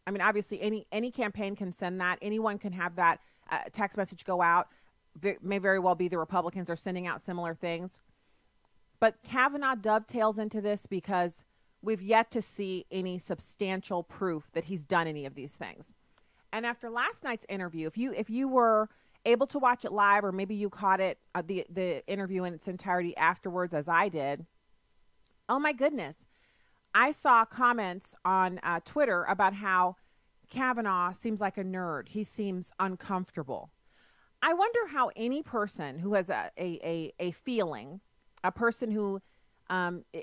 I mean, obviously, any campaign can send that. Anyone can have that text message go out. May very well be the Republicans are sending out similar things. But Kavanaugh dovetails into this because we've yet to see any substantial proof that he's done any of these things. And after last night's interview, if you were able to watch it live, or maybe you caught it the interview in its entirety afterwards, as I did, oh my goodness, I saw comments on Twitter about how Kavanaugh seems like a nerd. He seems uncomfortable. I wonder how any person who has a feeling, a person who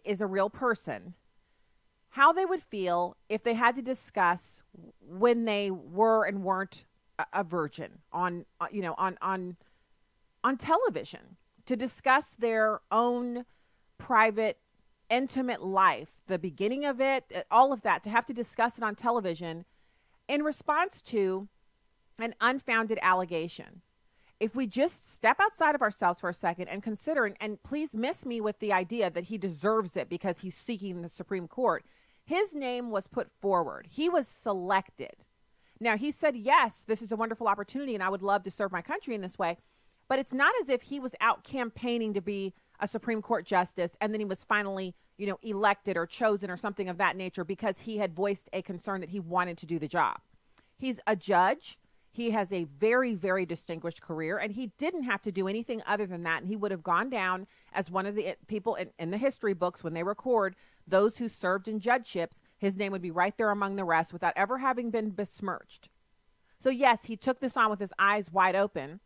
is a real person, how they would feel if they had to discuss when they were and weren't a virgin on television, to discuss their own private, intimate life, the beginning of it, all of that, to have to discuss it on television in response to an unfounded allegation. If we just step outside of ourselves for a second and consider, and please miss me with the idea that he deserves it because he's seeking the Supreme Court. His name was put forward. He was selected. Now, he said, yes, this is a wonderful opportunity and I would love to serve my country in this way. But it's not as if he was out campaigning to be a Supreme Court justice and then he was finally, elected or chosen or something of that nature because he had voiced a concern that he wanted to do the job. He's a judge. He has a very, very distinguished career, and he didn't have to do anything other than that. And he would have gone down as one of the people in the history books when they record those who served in judgeships. His name would be right there among the rest without ever having been besmirched. So, yes, he took this on with his eyes wide open.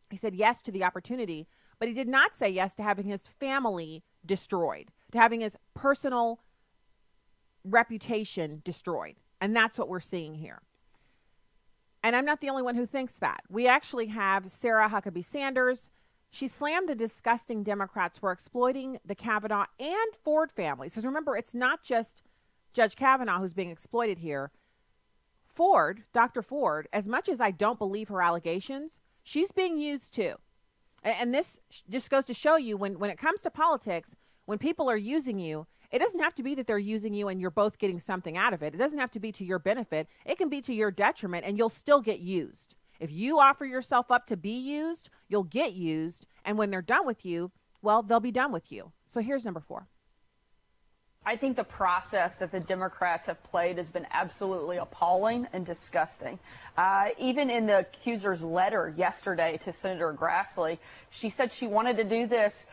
He said yes to the opportunity, but he did not say yes to having his family destroyed, to having his personal reputation destroyed. And that's what we're seeing here. And I'm not the only one who thinks that. We actually have Sarah Huckabee Sanders. She slammed the disgusting Democrats for exploiting the Kavanaugh and Ford families. Because remember, it's not just Judge Kavanaugh who's being exploited here. Ford, Dr. Ford, as much as I don't believe her allegations, she's being used too. And this just goes to show you when it comes to politics, when people are using you, it doesn't have to be that they're using you and you're both getting something out of it. It doesn't have to be to your benefit. It can be to your detriment and you'll still get used. If you offer yourself up to be used, you'll get used. And when they're done with you, well, they'll be done with you. So here's number 4. I think the process that the Democrats have played has been absolutely appalling and disgusting. Even in the accuser's letter yesterday to Senator Grassley, she said she wanted to do this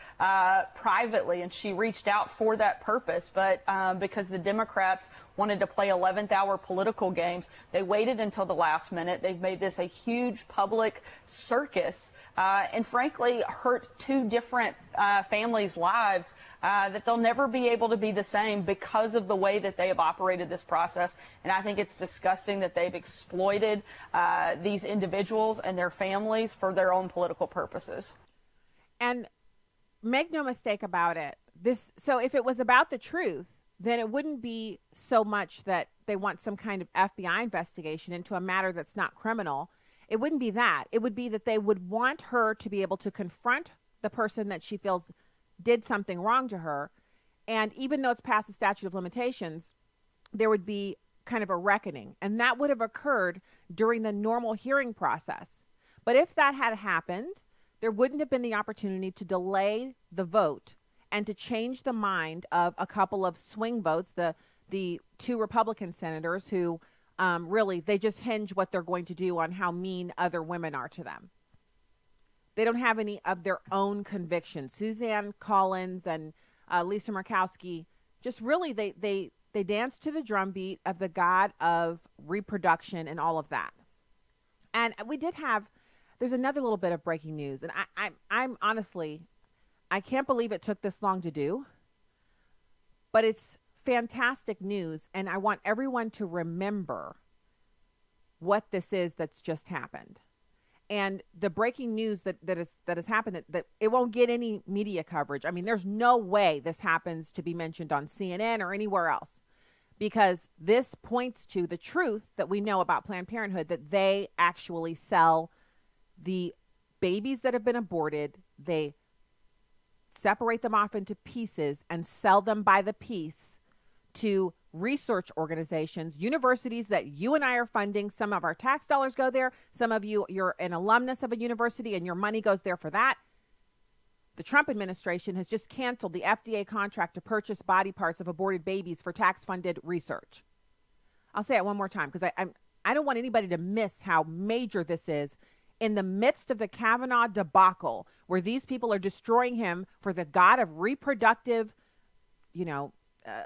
privately, and she reached out for that purpose. But because the Democrats wanted to play 11th hour political games, they waited until the last minute. They've made this a huge public circus and frankly hurt 2 different families' lives that they'll never be able to be the same because of the way that they have operated this process. And I think it's disgusting that they've exploited these individuals and their families for their own political purposes. And make no mistake about it. So if it was about the truth, then it wouldn't be so much that they want some kind of FBI investigation into a matter that's not criminal. It wouldn't be that. It would be that they would want her to be able to confront the person that she feels did something wrong to her. And even though it's past the statute of limitations, there would be kind of a reckoning. And that would have occurred during the normal hearing process. But if that had happened, there wouldn't have been the opportunity to delay the vote and to change the mind of a couple of swing votes, the 2 Republican senators who really, they just hinge what they're going to do on how mean other women are to them. They don't have any of their own convictions. Suzanne Collins and Lisa Murkowski, just really, they dance to the drumbeat of the god of reproduction and all of that. And we did have, there's another little bit of breaking news. And I'm honestly, I can't believe it took this long to do, but it's fantastic news. And I want everyone to remember what this is that's just happened. And the breaking news that has happened, that it won't get any media coverage. I mean, there's no way this happens to be mentioned on CNN or anywhere else, because this points to the truth that we know about Planned Parenthood, that they actually sell the babies that have been aborted. They separate them off into pieces and sell them by the piece to research organizations, universities that you and I are funding. Some of our tax dollars go there. Some of you, you're an alumnus of a university and your money goes there for that. The Trump administration has just canceled the FDA contract to purchase body parts of aborted babies for tax-funded research. I'll say it one more time because I don't want anybody to miss how major this is in the midst of the Kavanaugh debacle, where these people are destroying him for the God of reproductive,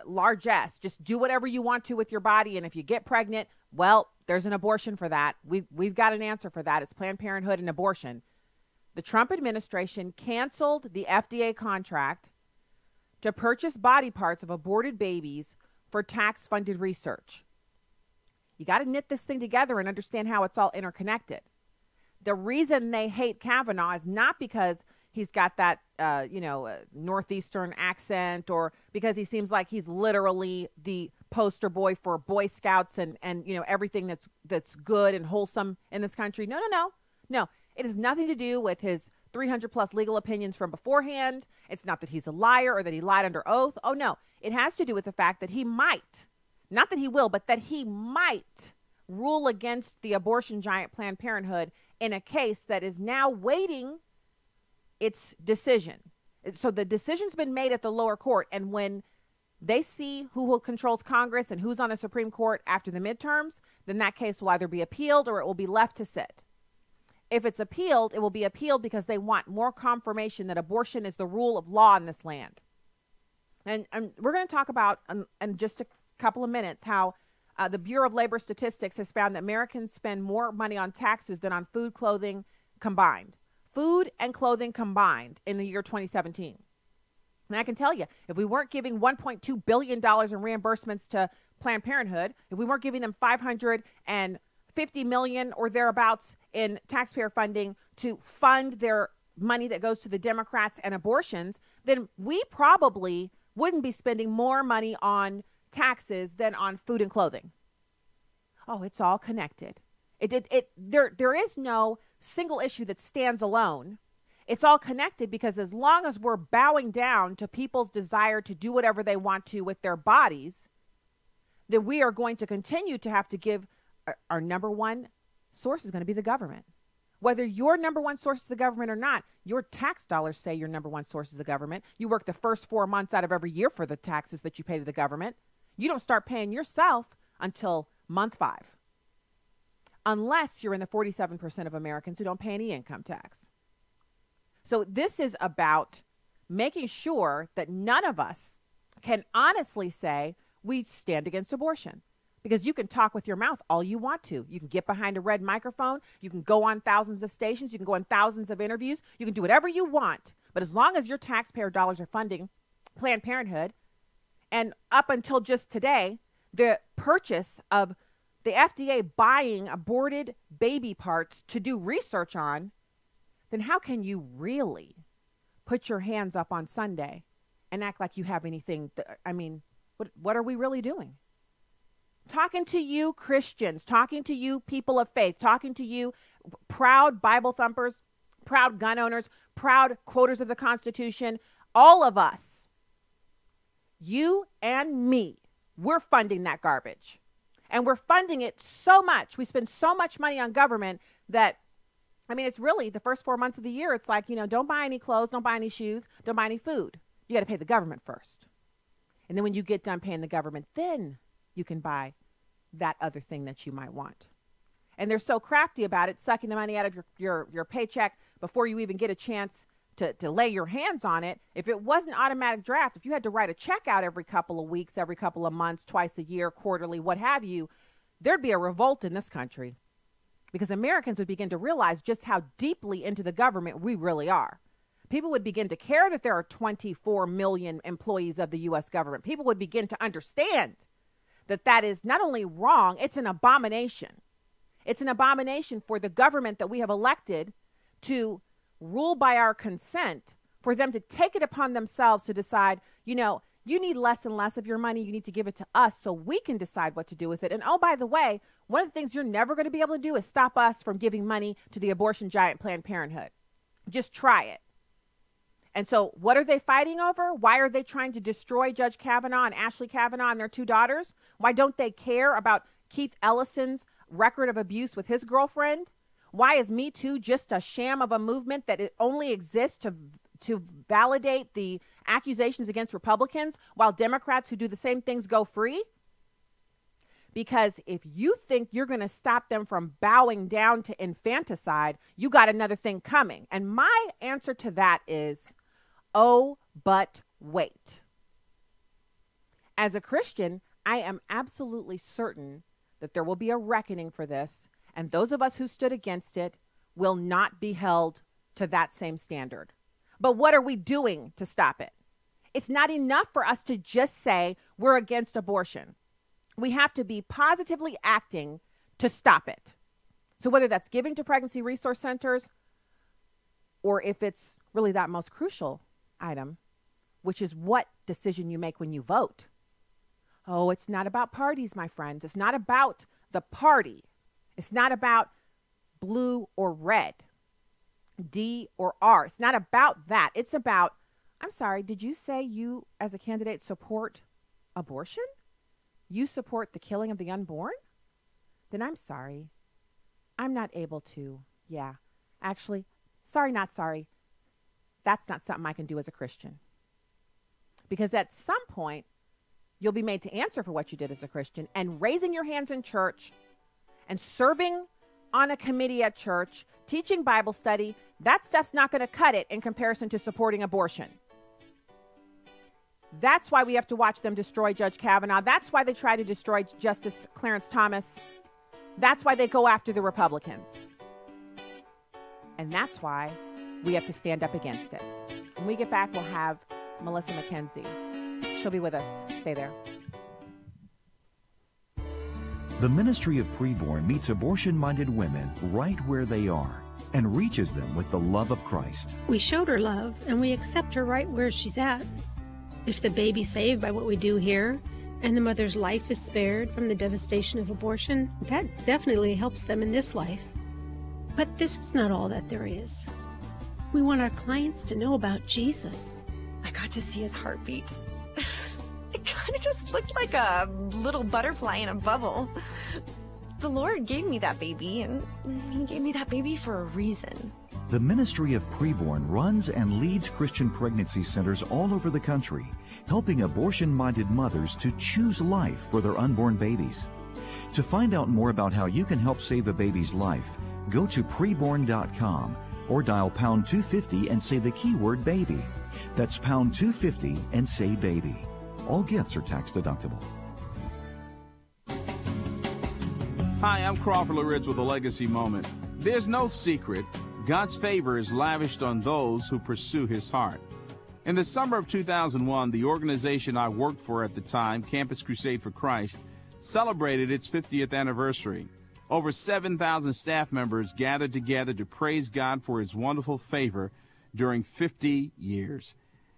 largesse. Just do whatever you want to with your body. And if you get pregnant, well, there's an abortion for that. We've got an answer for that. It's Planned Parenthood and abortion. The Trump administration canceled the FDA contract to purchase body parts of aborted babies for tax-funded research. You got to knit this thing together and understand how it's all interconnected. The reason they hate Kavanaugh is not because he's got that, Northeastern accent, or because he seems like he's literally the poster boy for Boy Scouts and everything that's good and wholesome in this country. No. It has nothing to do with his 300 plus legal opinions from beforehand. It's not that he's a liar or that he lied under oath. Oh, no. It has to do with the fact that he might, not that he will, but that he might rule against the abortion giant Planned Parenthood in a case that is now waiting its decision. So the decision's been made at the lower court. And when they see who controls Congress and who's on the Supreme Court after the midterms, then that case will either be appealed or it will be left to sit. If it's appealed, it will be appealed because they want more confirmation that abortion is the rule of law in this land. And we're going to talk about in just a couple of minutes how the Bureau of Labor Statistics has found that Americans spend more money on taxes than on food, clothing combined. Food and clothing combined in the year 2017. And I can tell you, if we weren't giving $1.2 billion in reimbursements to Planned Parenthood, if we weren't giving them $550 million or thereabouts in taxpayer funding to fund their money that goes to the Democrats and abortions, then we probably wouldn't be spending more money on taxes than on food and clothing. Oh, it's all connected. There is no single issue that stands alone. It's all connected because as long as we're bowing down to people's desire to do whatever they want to with their bodies, then we are going to continue to have to give our number one source is going to be the government. Whether your number one source is the government or not, your tax dollars say your number one source is the government. You work the first 4 months out of every year for the taxes that you pay to the government. You don't start paying yourself until month 5. Unless you're in the 47% of Americans who don't pay any income tax. So this is about making sure that none of us can honestly say we stand against abortion. Because you can talk with your mouth all you want to. You can get behind a red microphone. You can go on thousands of stations. You can go on thousands of interviews. You can do whatever you want. But as long as your taxpayer dollars are funding Planned Parenthood, and up until just today, the purchase of the FDA buying aborted baby parts to do research on, then how can you really put your hands up on Sunday and act like you have anything? What are we really doing? Talking to you Christians, talking to you people of faith, talking to you proud Bible thumpers, proud gun owners, proud quoters of the Constitution, all of us, you and me, we're funding that garbage. And we're funding it so much. We spend so much money on government that, it's really the first 4 months of the year. It's like, don't buy any clothes, don't buy any shoes, don't buy any food. You got to pay the government first. And then when you get done paying the government, then you can buy that other thing that you might want. And they're so crafty about it, sucking the money out of your paycheck before you even get a chance to lay your hands on it. If it wasn't automatic draft, if you had to write a check out every couple of weeks, every couple of months, twice a year, quarterly, what have you, there'd be a revolt in this country because Americans would begin to realize just how deeply into the government we really are. People would begin to care that there are 24 million employees of the U.S. government. People would begin to understand that is not only wrong, it's an abomination. It's an abomination for the government that we have elected to rule by our consent, for them to take it upon themselves to decide, you need less and less of your money. You need to give it to us so we can decide what to do with it. And oh, by the way, one of the things you're never going to be able to do is stop us from giving money to the abortion giant Planned Parenthood. Just try it. And so what are they fighting over? Why are they trying to destroy Judge Kavanaugh and Ashley Kavanaugh and their 2 daughters? Why don't they care about Keith Ellison's record of abuse with his girlfriend? Why is Me Too just a sham of a movement that it only exists to validate the accusations against Republicans while Democrats who do the same things go free? Because if you think you're going to stop them from bowing down to infanticide, you got another thing coming. And my answer to that is, oh, but wait. As a Christian, I am absolutely certain that there will be a reckoning for this, and those of us who stood against it will not be held to that same standard. But what are we doing to stop it? It's not enough for us to just say we're against abortion. We have to be positively acting to stop it. So whether that's giving to pregnancy resource centers, or if it's really that most crucial item, which is what decision you make when you vote. Oh, it's not about parties, my friends. It's not about the party. It's not about blue or red, D or R. It's not about that. It's about, I'm sorry, did you say you as a candidate support abortion? You support the killing of the unborn? Then I'm sorry. I'm not able to. Yeah. Actually, sorry, not sorry. That's not something I can do as a Christian. Because at some point, you'll be made to answer for what you did as a Christian, and raising your hands in church and serving on a committee at church, teaching Bible study, that stuff's not going to cut it in comparison to supporting abortion. That's why we have to watch them destroy Judge Kavanaugh. That's why they try to destroy Justice Clarence Thomas. That's why they go after the Republicans. And that's why we have to stand up against it. When we get back, we'll have Melissa McKenzie. She'll be with us. Stay there. The Ministry of Preborn meets abortion-minded women right where they are and reaches them with the love of Christ. We showed her love, and we accept her right where she's at. If the baby's saved by what we do here, and the mother's life is spared from the devastation of abortion, that definitely helps them in this life. But this is not all that there is. We want our clients to know about Jesus. I got to see his heartbeat. It kind of just looked like a little butterfly in a bubble. The Lord gave me that baby, and he gave me that baby for a reason. The Ministry of Preborn runs and leads Christian pregnancy centers all over the country, helping abortion-minded mothers to choose life for their unborn babies. To find out more about how you can help save a baby's life, go to preborn.com or dial pound 250 and say the keyword baby. That's pound 250 and say baby. All gifts are tax deductible. Hi, I'm Crawford Loritz with a Legacy Moment. There's no secret. God's favor is lavished on those who pursue his heart. In the summer of 2001, the organization I worked for at the time, Campus Crusade for Christ, celebrated its 50th anniversary. Over 7,000 staff members gathered together to praise God for his wonderful favor during 50 years.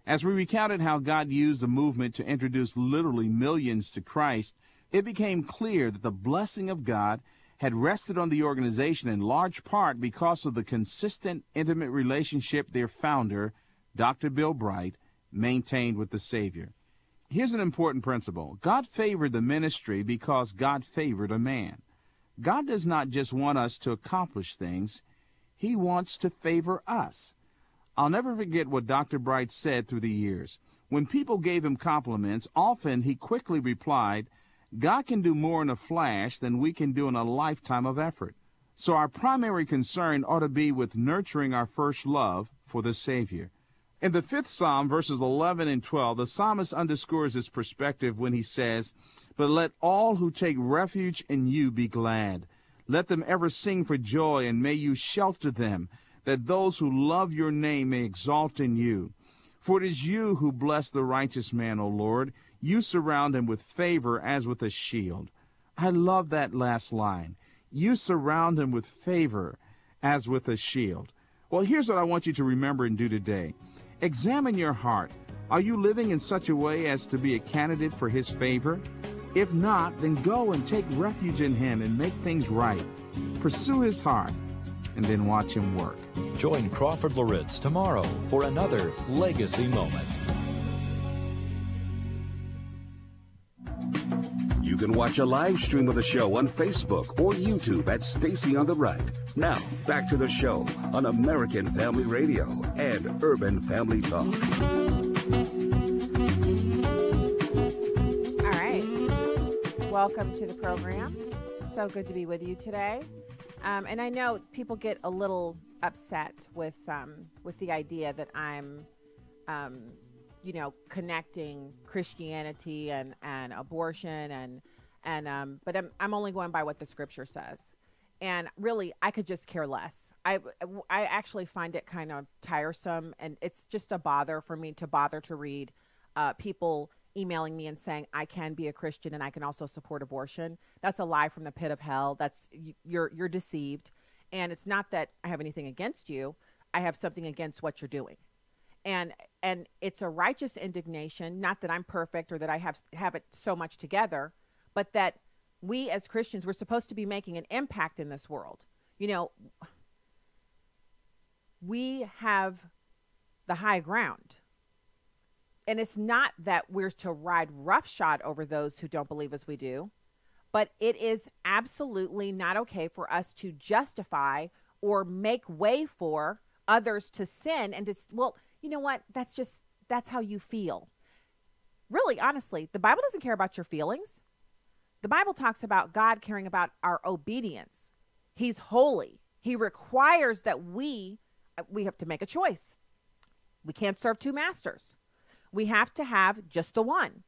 As we recounted how God used the movement to introduce literally millions to Christ, it became clear that the blessing of God had rested on the organization in large part because of the consistent, intimate relationship their founder, Dr. Bill Bright, maintained with the Savior. Here's an important principle. God favored the ministry because God favored a man. God does not just want us to accomplish things. He wants to favor us. I'll never forget what Dr. Bright said through the years. When people gave him compliments, often he quickly replied, God can do more in a flash than we can do in a lifetime of effort. So our primary concern ought to be with nurturing our first love for the Savior. In the 5th Psalm, verses 11 and 12, the psalmist underscores his perspective when he says, But let all who take refuge in you be glad. Let them ever sing for joy, and may you shelter them, that those who love your name may exalt in you. For it is you who bless the righteous man, O Lord. You surround him with favor as with a shield. I love that last line. You surround him with favor as with a shield. Well, here's what I want you to remember and do today. Examine your heart. Are you living in such a way as to be a candidate for his favor? If not, then go and take refuge in him and make things right. Pursue his heart, and then watch him work. Join Crawford Loritz tomorrow for another Legacy Moment. You can watch a live stream of the show on Facebook or YouTube at Stacy on the Right. Now, back to the show on American Family Radio and Urban Family Talk. All right. Welcome to the program. So good to be with you today. And I know people get a little upset with the idea that I'm, connecting Christianity and abortion but I'm only going by what the scripture says. And really, I could just care less. I actually find it kind of tiresome, and it's just a bother for me to bother to read people emailing me and saying I can be a Christian and I can also support abortion. That's a lie from the pit of hell. You're deceived. And it's not that I have anything against you. I have something against what you're doing. And it's a righteous indignation, not that I'm perfect or that I have it so much together, but that we as Christians, we're supposed to be making an impact in this world. You know, we have the high ground. And it's not that we're to ride roughshod over those who don't believe as we do, but it is absolutely not okay for us to justify or make way for others to sin and to, well, you know what? That's how you feel. Really, honestly, the Bible doesn't care about your feelings. The Bible talks about God caring about our obedience. He's holy. He requires that we have to make a choice. We can't serve two masters. We have to have just the one.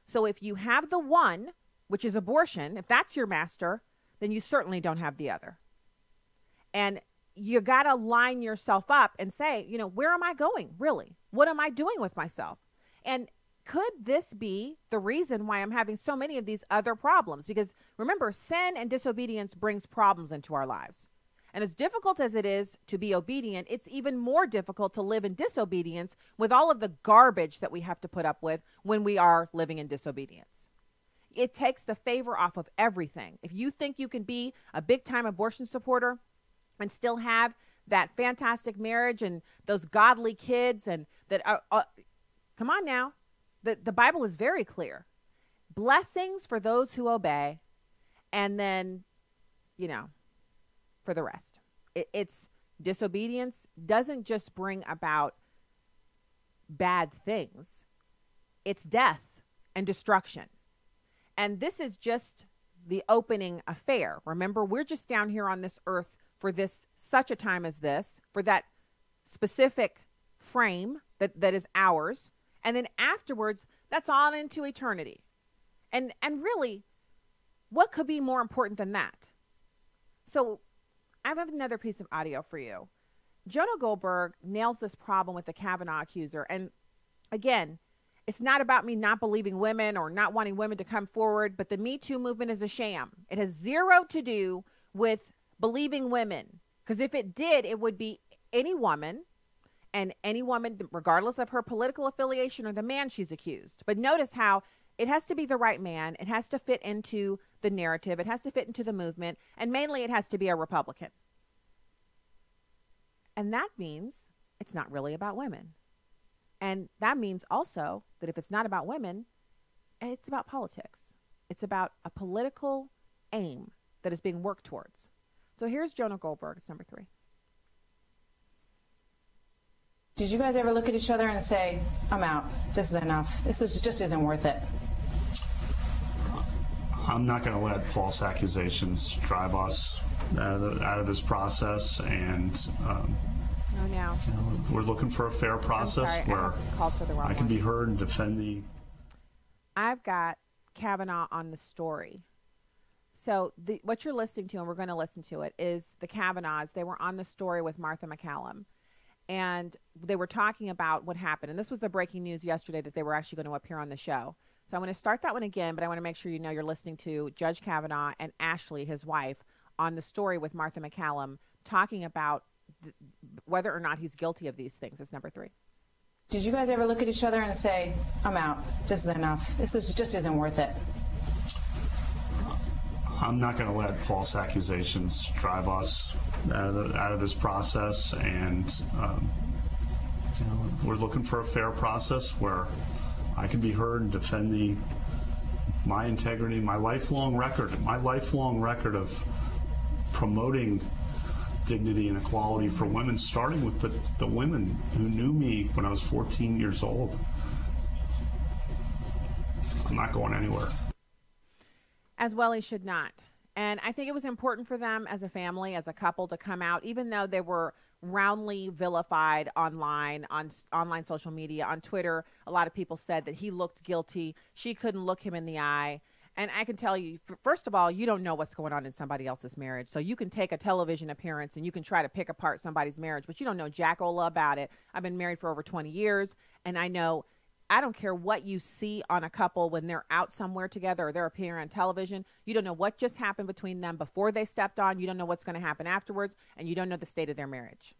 So if you have the one, which is abortion, if that's your master, then you certainly don't have the other. And you got to line yourself up and say, where am I going, really? What am I doing with myself? And could this be the reason why I'm having so many of these other problems? Because remember, sin and disobedience brings problems into our lives. And as difficult as it is to be obedient, it's even more difficult to live in disobedience with all of the garbage that we have to put up with when we are living in disobedience. It takes the favor off of everything. If you think you can be a big-time abortion supporter and still have that fantastic marriage and those godly kids and that come on now. The Bible is very clear. Blessings for those who obey, and then, for the rest. It's disobedience doesn't just bring about bad things. It's death and destruction. And this is just the opening affair. Remember, we're just down here on this earth for such a time as this, for that specific frame that is ours. And then afterwards, that's on into eternity. And really, what could be more important than that? So I have another piece of audio for you. Jonah Goldberg nails this problem with the Kavanaugh accuser. And again, it's not about me not believing women or not wanting women to come forward, but the Me Too movement is a sham. It has zero to do with believing women. Because if it did, it would be any woman, and any woman, regardless of her political affiliation or the man she's accused. But notice how it has to be the right man. It has to fit into the narrative. It has to fit into the movement. And mainly it has to be a Republican. And that means it's not really about women. And that means also that if it's not about women, it's about politics. It's about a political aim that is being worked towards. So here's Jonah Goldberg. It's number 3. Did you guys ever look at each other and say, I'm out, this is enough, just isn't worth it? I'm not going to let false accusations drive us out of this process, and we're looking for a fair process where I can be heard and defend the... I've got Kavanaugh on the story. So what you're listening to, and we're going to listen to it, is the Kavanaughs. They were on the story with Martha McCallum. And they were talking about what happened. And this was the breaking news yesterday that they were actually going to appear on the show. So I'm going to start that one again, but I want to make sure you know you're listening to Judge Kavanaugh and Ashley, his wife, on the story with Martha McCallum, talking about whether or not he's guilty of these things. It's number 3. Did you guys ever look at each other and say, I'm out, this is enough, just isn't worth it? I'm not going to let false accusations drive us out of this process, and we're looking for a fair process where I can be heard and defend my integrity, my lifelong record of promoting dignity and equality for women, starting with the women who knew me when I was 14 years old. I'm not going anywhere. As well he should not. And I think it was important for them as a family, as a couple, to come out, even though they were roundly vilified online, on online social media, on Twitter. A lot of people said that he looked guilty. She couldn't look him in the eye. And I can tell you, first of all, you don't know what's going on in somebody else's marriage. So you can take a television appearance and you can try to pick apart somebody's marriage, but you don't know jack-ola about it. I've been married for over 20 years, and I don't care what you see on a couple when they're out somewhere together or they're appearing on television. You don't know what just happened between them before they stepped on. You don't know what's going to happen afterwards, and you don't know the state of their marriage.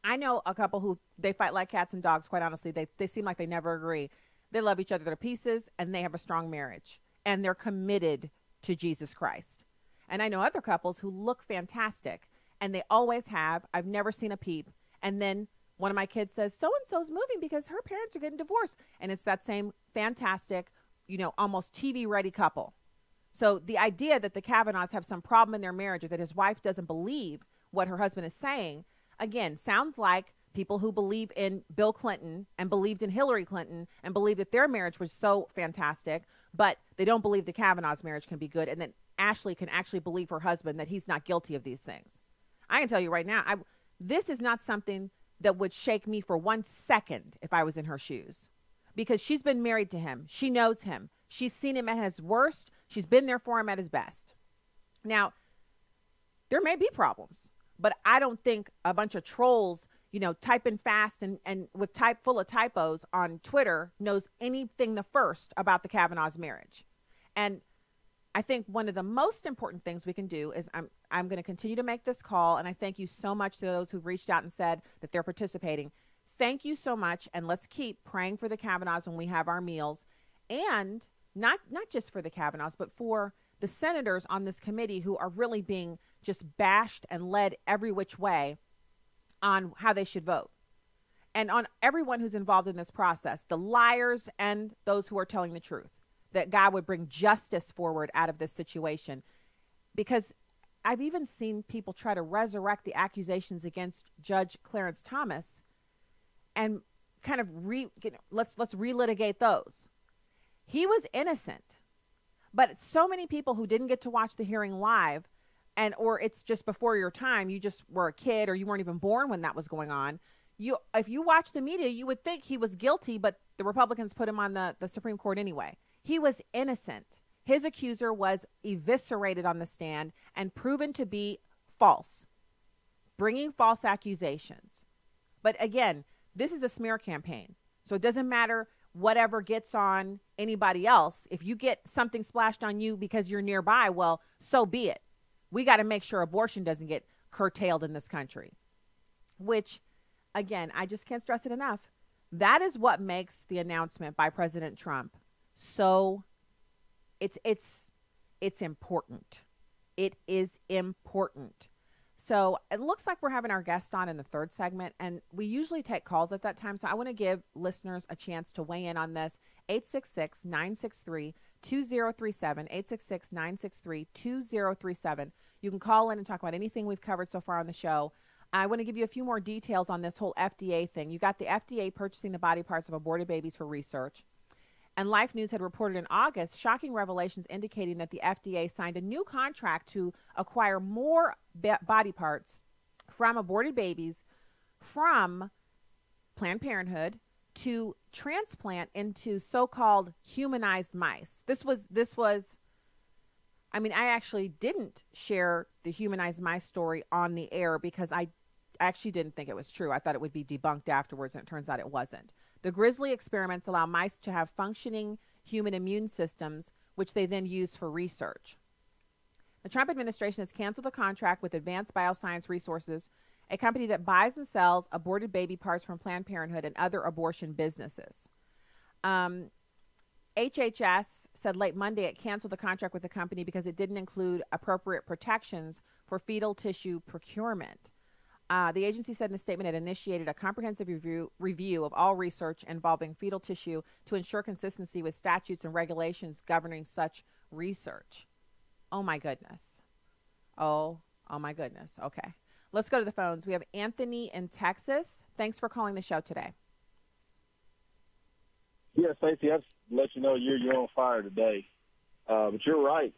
I know a couple who, they fight like cats and dogs, quite honestly. They seem like they never agree. They love each other to pieces, and they have a strong marriage, and they're committed to Jesus Christ. And I know other couples who look fantastic, and they always have. I've never seen a peep. And then one of my kids says, so-and-so's moving because her parents are getting divorced. And it's that same fantastic, almost TV-ready couple. So the idea that the Kavanaughs have some problem in their marriage, or that his wife doesn't believe what her husband is saying, again, sounds like people who believe in Bill Clinton and believed in Hillary Clinton and believe that their marriage was so fantastic, but they don't believe the Kavanaugh's marriage can be good, and that Ashley can actually believe her husband that he's not guilty of these things. I can tell you right now, this is not something that would shake me for 1 second if I was in her shoes, because she's been married to him. She knows him. She's seen him at his worst. She's been there for him at his best. Now, there may be problems, but I don't think a bunch of trolls, typing fast and with full of typos on Twitter knows anything the first about the Kavanaugh's marriage. And I think one of the most important things we can do is I'm going to continue to make this call, and I thank you so much to those who've reached out and said that they're participating. Thank you so much, and let's keep praying for the Kavanaughs when we have our meals, and not just for the Kavanaughs, but for the senators on this committee who are really being just bashed and led every which way on how they should vote, and on everyone who's involved in this process, the liars and those who are telling the truth, that God would bring justice forward out of this situation. Because I've even seen people try to resurrect the accusations against Judge Clarence Thomas and kind of let's relitigate those. He was innocent, but so many people who didn't get to watch the hearing live, or it's just before your time, you just were a kid or you weren't even born when that was going on. If you watch the media, you would think he was guilty, but the Republicans put him on the Supreme Court anyway. He was innocent. His accuser was eviscerated on the stand and proven to be false, bringing false accusations. But again, this is a smear campaign. So it doesn't matter whatever gets on anybody else. If you get something splashed on you because you're nearby, well, so be it. We got to make sure abortion doesn't get curtailed in this country, which, again, I just can't stress it enough. That is what makes the announcement by President Trump so it's important. It is important. So it looks like we're having our guest on in the third segment, and we usually take calls at that time. So I want to give listeners a chance to weigh in on this. 866-963-2037, 866-963-2037. You can call in and talk about anything we've covered so far on the show. I want to give you a few more details on this whole FDA thing. You got the FDA purchasing the body parts of aborted babies for research. And Life News had reported in August shocking revelations indicating that the FDA signed a new contract to acquire more body parts from aborted babies from Planned Parenthood to transplant into so-called humanized mice. This was, I mean, I actually didn't share the humanized mice story on the air because I actually didn't think it was true. I thought it would be debunked afterwards, and it turns out it wasn't. The grizzly experiments allow mice to have functioning human immune systems, which they then use for research. The Trump administration has canceled the contract with Advanced Bioscience Resources, a company that buys and sells aborted baby parts from Planned Parenthood and other abortion businesses. HHS said late Monday it canceled the contract with the company because it didn't include appropriate protections for fetal tissue procurement. The agency said in a statement it initiated a comprehensive review of all research involving fetal tissue to ensure consistency with statutes and regulations governing such research. Oh, my goodness. Oh, my goodness. Okay. Let's go to the phones. We have Anthony in Texas. Thanks for calling the show today. Yeah, Stacey, I'll let you know you're on fire today. But you're right.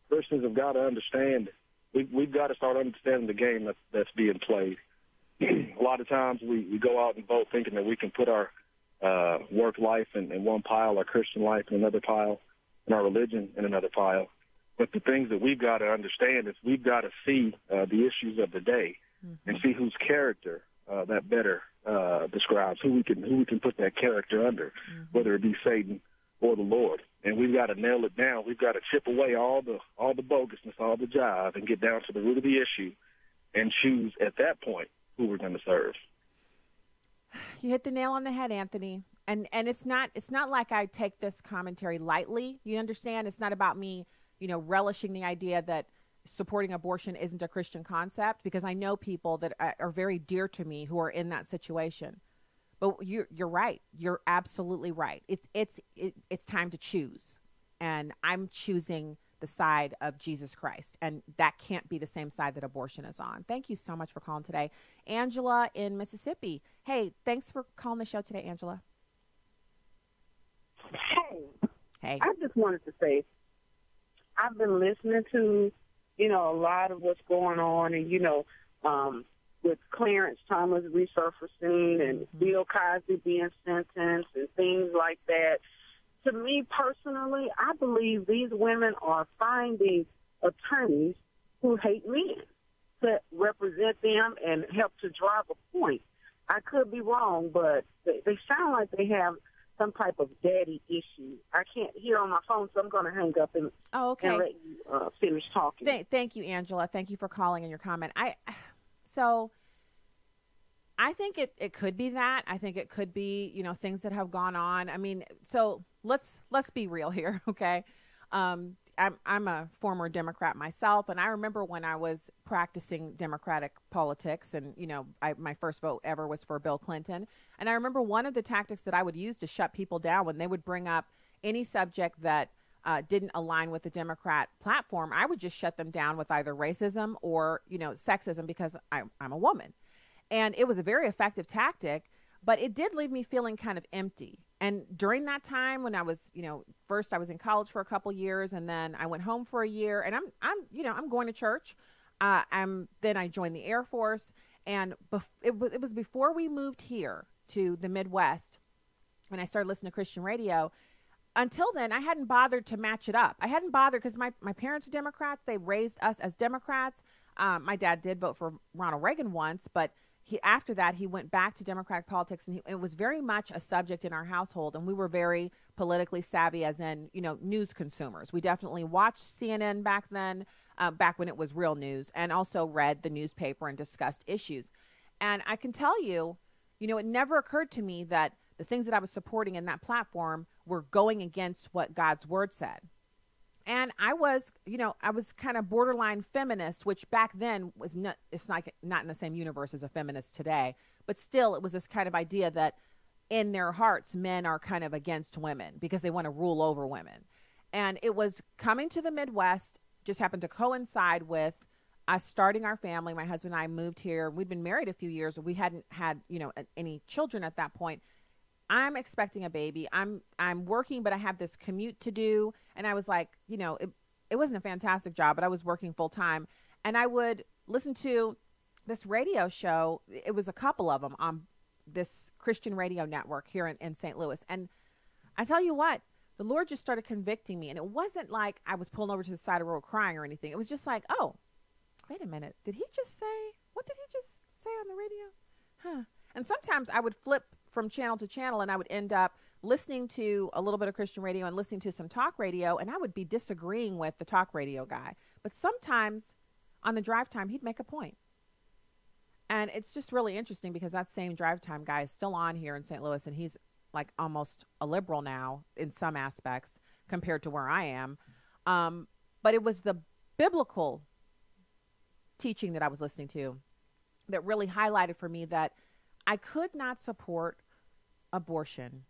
Christians have got to understand. We've got to start understanding the game that's being played. A lot of times we go out and vote thinking that we can put our work life in one pile, our Christian life in another pile, and our religion in another pile. But the things that we've got to understand is we've got to see the issues of the day and see whose character that better describes, who we can put that character under, whether it be Satan or the Lord. And we've got to nail it down. We've got to chip away all the bogusness, all the jive, and get down to the root of the issue and choose at that point who we're going to serve. You hit the nail on the head, Anthony. And it's not like I take this commentary lightly. You understand? It's not about me, relishing the idea that supporting abortion isn't a Christian concept, because I know people that are very dear to me who are in that situation. But you're right. You're absolutely right. It's time to choose. And I'm choosing the side of Jesus Christ. And that can't be the same side that abortion is on. Thank you so much for calling today. Angela in Mississippi. Hey, thanks for calling the show today, Angela. Hey. I just wanted to say, I've been listening to, a lot of what's going on, and, with Clarence Thomas resurfacing and Bill Cosby being sentenced and things like that. To me personally, I believe these women are finding attorneys who hate men to represent them and help to drive a point. I could be wrong, but they sound like they have some type of daddy issue. I can't hear on my phone, so I'm going to hang up and let you finish talking. Thank you, Angela. Thank you for calling and your comment. So I think it could be that. I think it could be, things that have gone on. I mean, so let's be real here, okay? I'm a former Democrat myself, and I remember when I was practicing Democratic politics, and, my first vote ever was for Bill Clinton. And I remember one of the tactics that I would use to shut people down when they would bring up any subject that didn't align with the Democrat platform, I would just shut them down with either racism or, sexism, because I'm a woman. And it was a very effective tactic, but it did leave me feeling kind of empty. And during that time when I was, first I was in college for a couple years, and then I went home for a year, and I'm going to church. Then I joined the Air Force, and it was before we moved here to the Midwest when I started listening to Christian radio. Until then, I hadn't bothered to match it up. I hadn't bothered because my parents are Democrats. They raised us as Democrats. My dad did vote for Ronald Reagan once, but after that, he went back to Democratic politics, and it was very much a subject in our household, and we were very politically savvy, as in, news consumers. We definitely watched CNN back then, back when it was real news, and also read the newspaper and discussed issues. And I can tell you, it never occurred to me that the things that I was supporting in that platform were going against what God's word said. And I was kind of borderline feminist, which back then was not in the same universe as a feminist today, but still it was this kind of idea that in their hearts, men are kind of against women because they want to rule over women. And it was coming to the Midwest, just happened to coincide with us starting our family. My husband and I moved here. We'd been married a few years. We hadn't had, any children at that point. I'm expecting a baby. I'm working, but I have this commute to do. And I was like, it wasn't a fantastic job, but I was working full time. And I would listen to this radio show. It was a couple of them on this Christian radio network here in St. Louis. And I tell you what, the Lord just started convicting me. And it wasn't like I was pulling over to the side of the road crying or anything. It was just like, oh, wait a minute. What did he just say on the radio? Huh. And sometimes I would flip from channel to channel, and I would end up listening to a little bit of Christian radio and listening to some talk radio, and I would be disagreeing with the talk radio guy. But sometimes on the drive time, he'd make a point. And it's just really interesting because that same drive time guy is still on here in St. Louis, and he's like almost a liberal now in some aspects compared to where I am. But it was the biblical teaching that I was listening to that really highlighted for me that I could not support abortion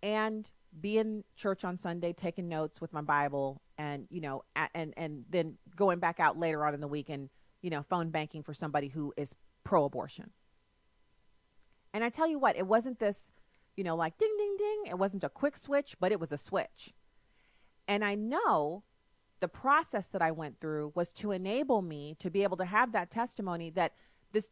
and be in church on Sunday taking notes with my Bible and, you know, and then going back out later on in the week and, you know, phone banking for somebody who is pro-abortion. And I tell you what, it wasn't this, you know, like ding, ding, ding. It wasn't a quick switch, but it was a switch. And I know the process that I went through was to enable me to be able to have that testimony that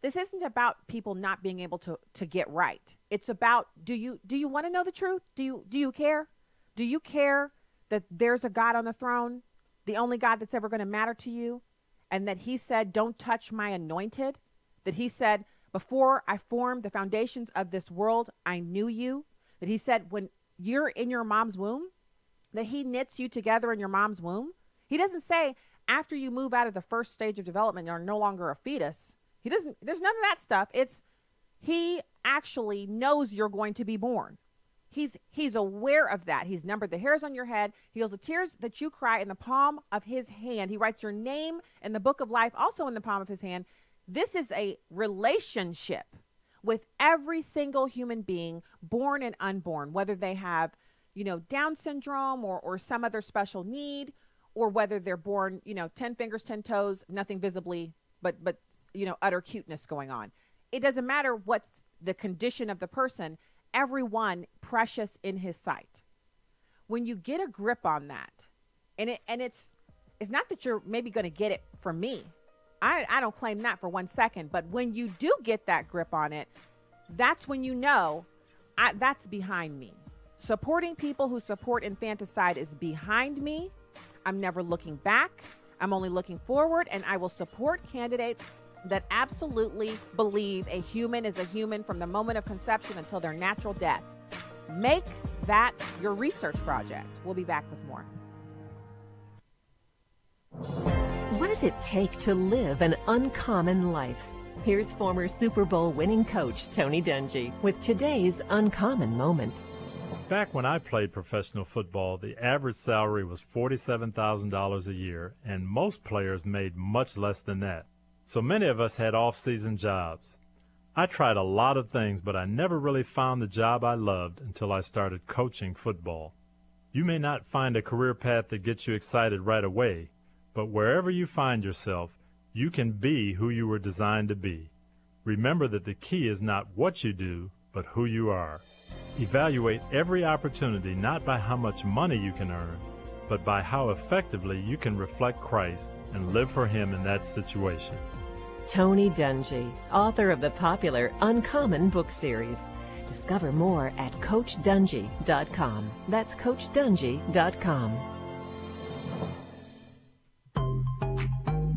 this isn't about people not being able to get right. It's about, do you want to know the truth? Do you care? Do you care that there's a God on the throne, the only God that's ever going to matter to you, and that he said, don't touch my anointed, that he said, before I formed the foundations of this world, I knew you, that he said, when you're in your mom's womb, that he knits you together in your mom's womb. He doesn't say after you move out of the first stage of development, you're no longer a fetus. He doesn't, there's none of that stuff. He actually knows you're going to be born. He's aware of that. He's numbered the hairs on your head. He knows the tears that you cry in the palm of his hand. He writes your name in the book of life, also in the palm of his hand. This is a relationship with every single human being, born and unborn, whether they have, you know, Down syndrome or some other special need, or whether they're born, you know, 10 fingers, 10 toes, nothing visibly, but you know, utter cuteness going on. It doesn't matter what's the condition of the person, everyone precious in his sight. When you get a grip on that, and it's not that you're maybe going to get it from me. I don't claim that for 1 second, but when you do get that grip on it, that's when you know that's behind me. Supporting people who support infanticide is behind me. I'm never looking back. I'm only looking forward, and I will support candidates that absolutely believe a human is a human from the moment of conception until their natural death. Make that your research project. We'll be back with more. What does it take to live an uncommon life? Here's former Super Bowl winning coach Tony Dungy with today's uncommon moment. Back when I played professional football, the average salary was $47,000 a year, and most players made much less than that. So many of us had off-season jobs. I tried a lot of things, but I never really found the job I loved until I started coaching football. You may not find a career path that gets you excited right away, but wherever you find yourself, you can be who you were designed to be. Remember that the key is not what you do, but who you are. Evaluate every opportunity not by how much money you can earn, but by how effectively you can reflect Christ and live for Him in that situation. Tony Dungy, author of the popular Uncommon book series. Discover more at CoachDungy.com. That's CoachDungy.com.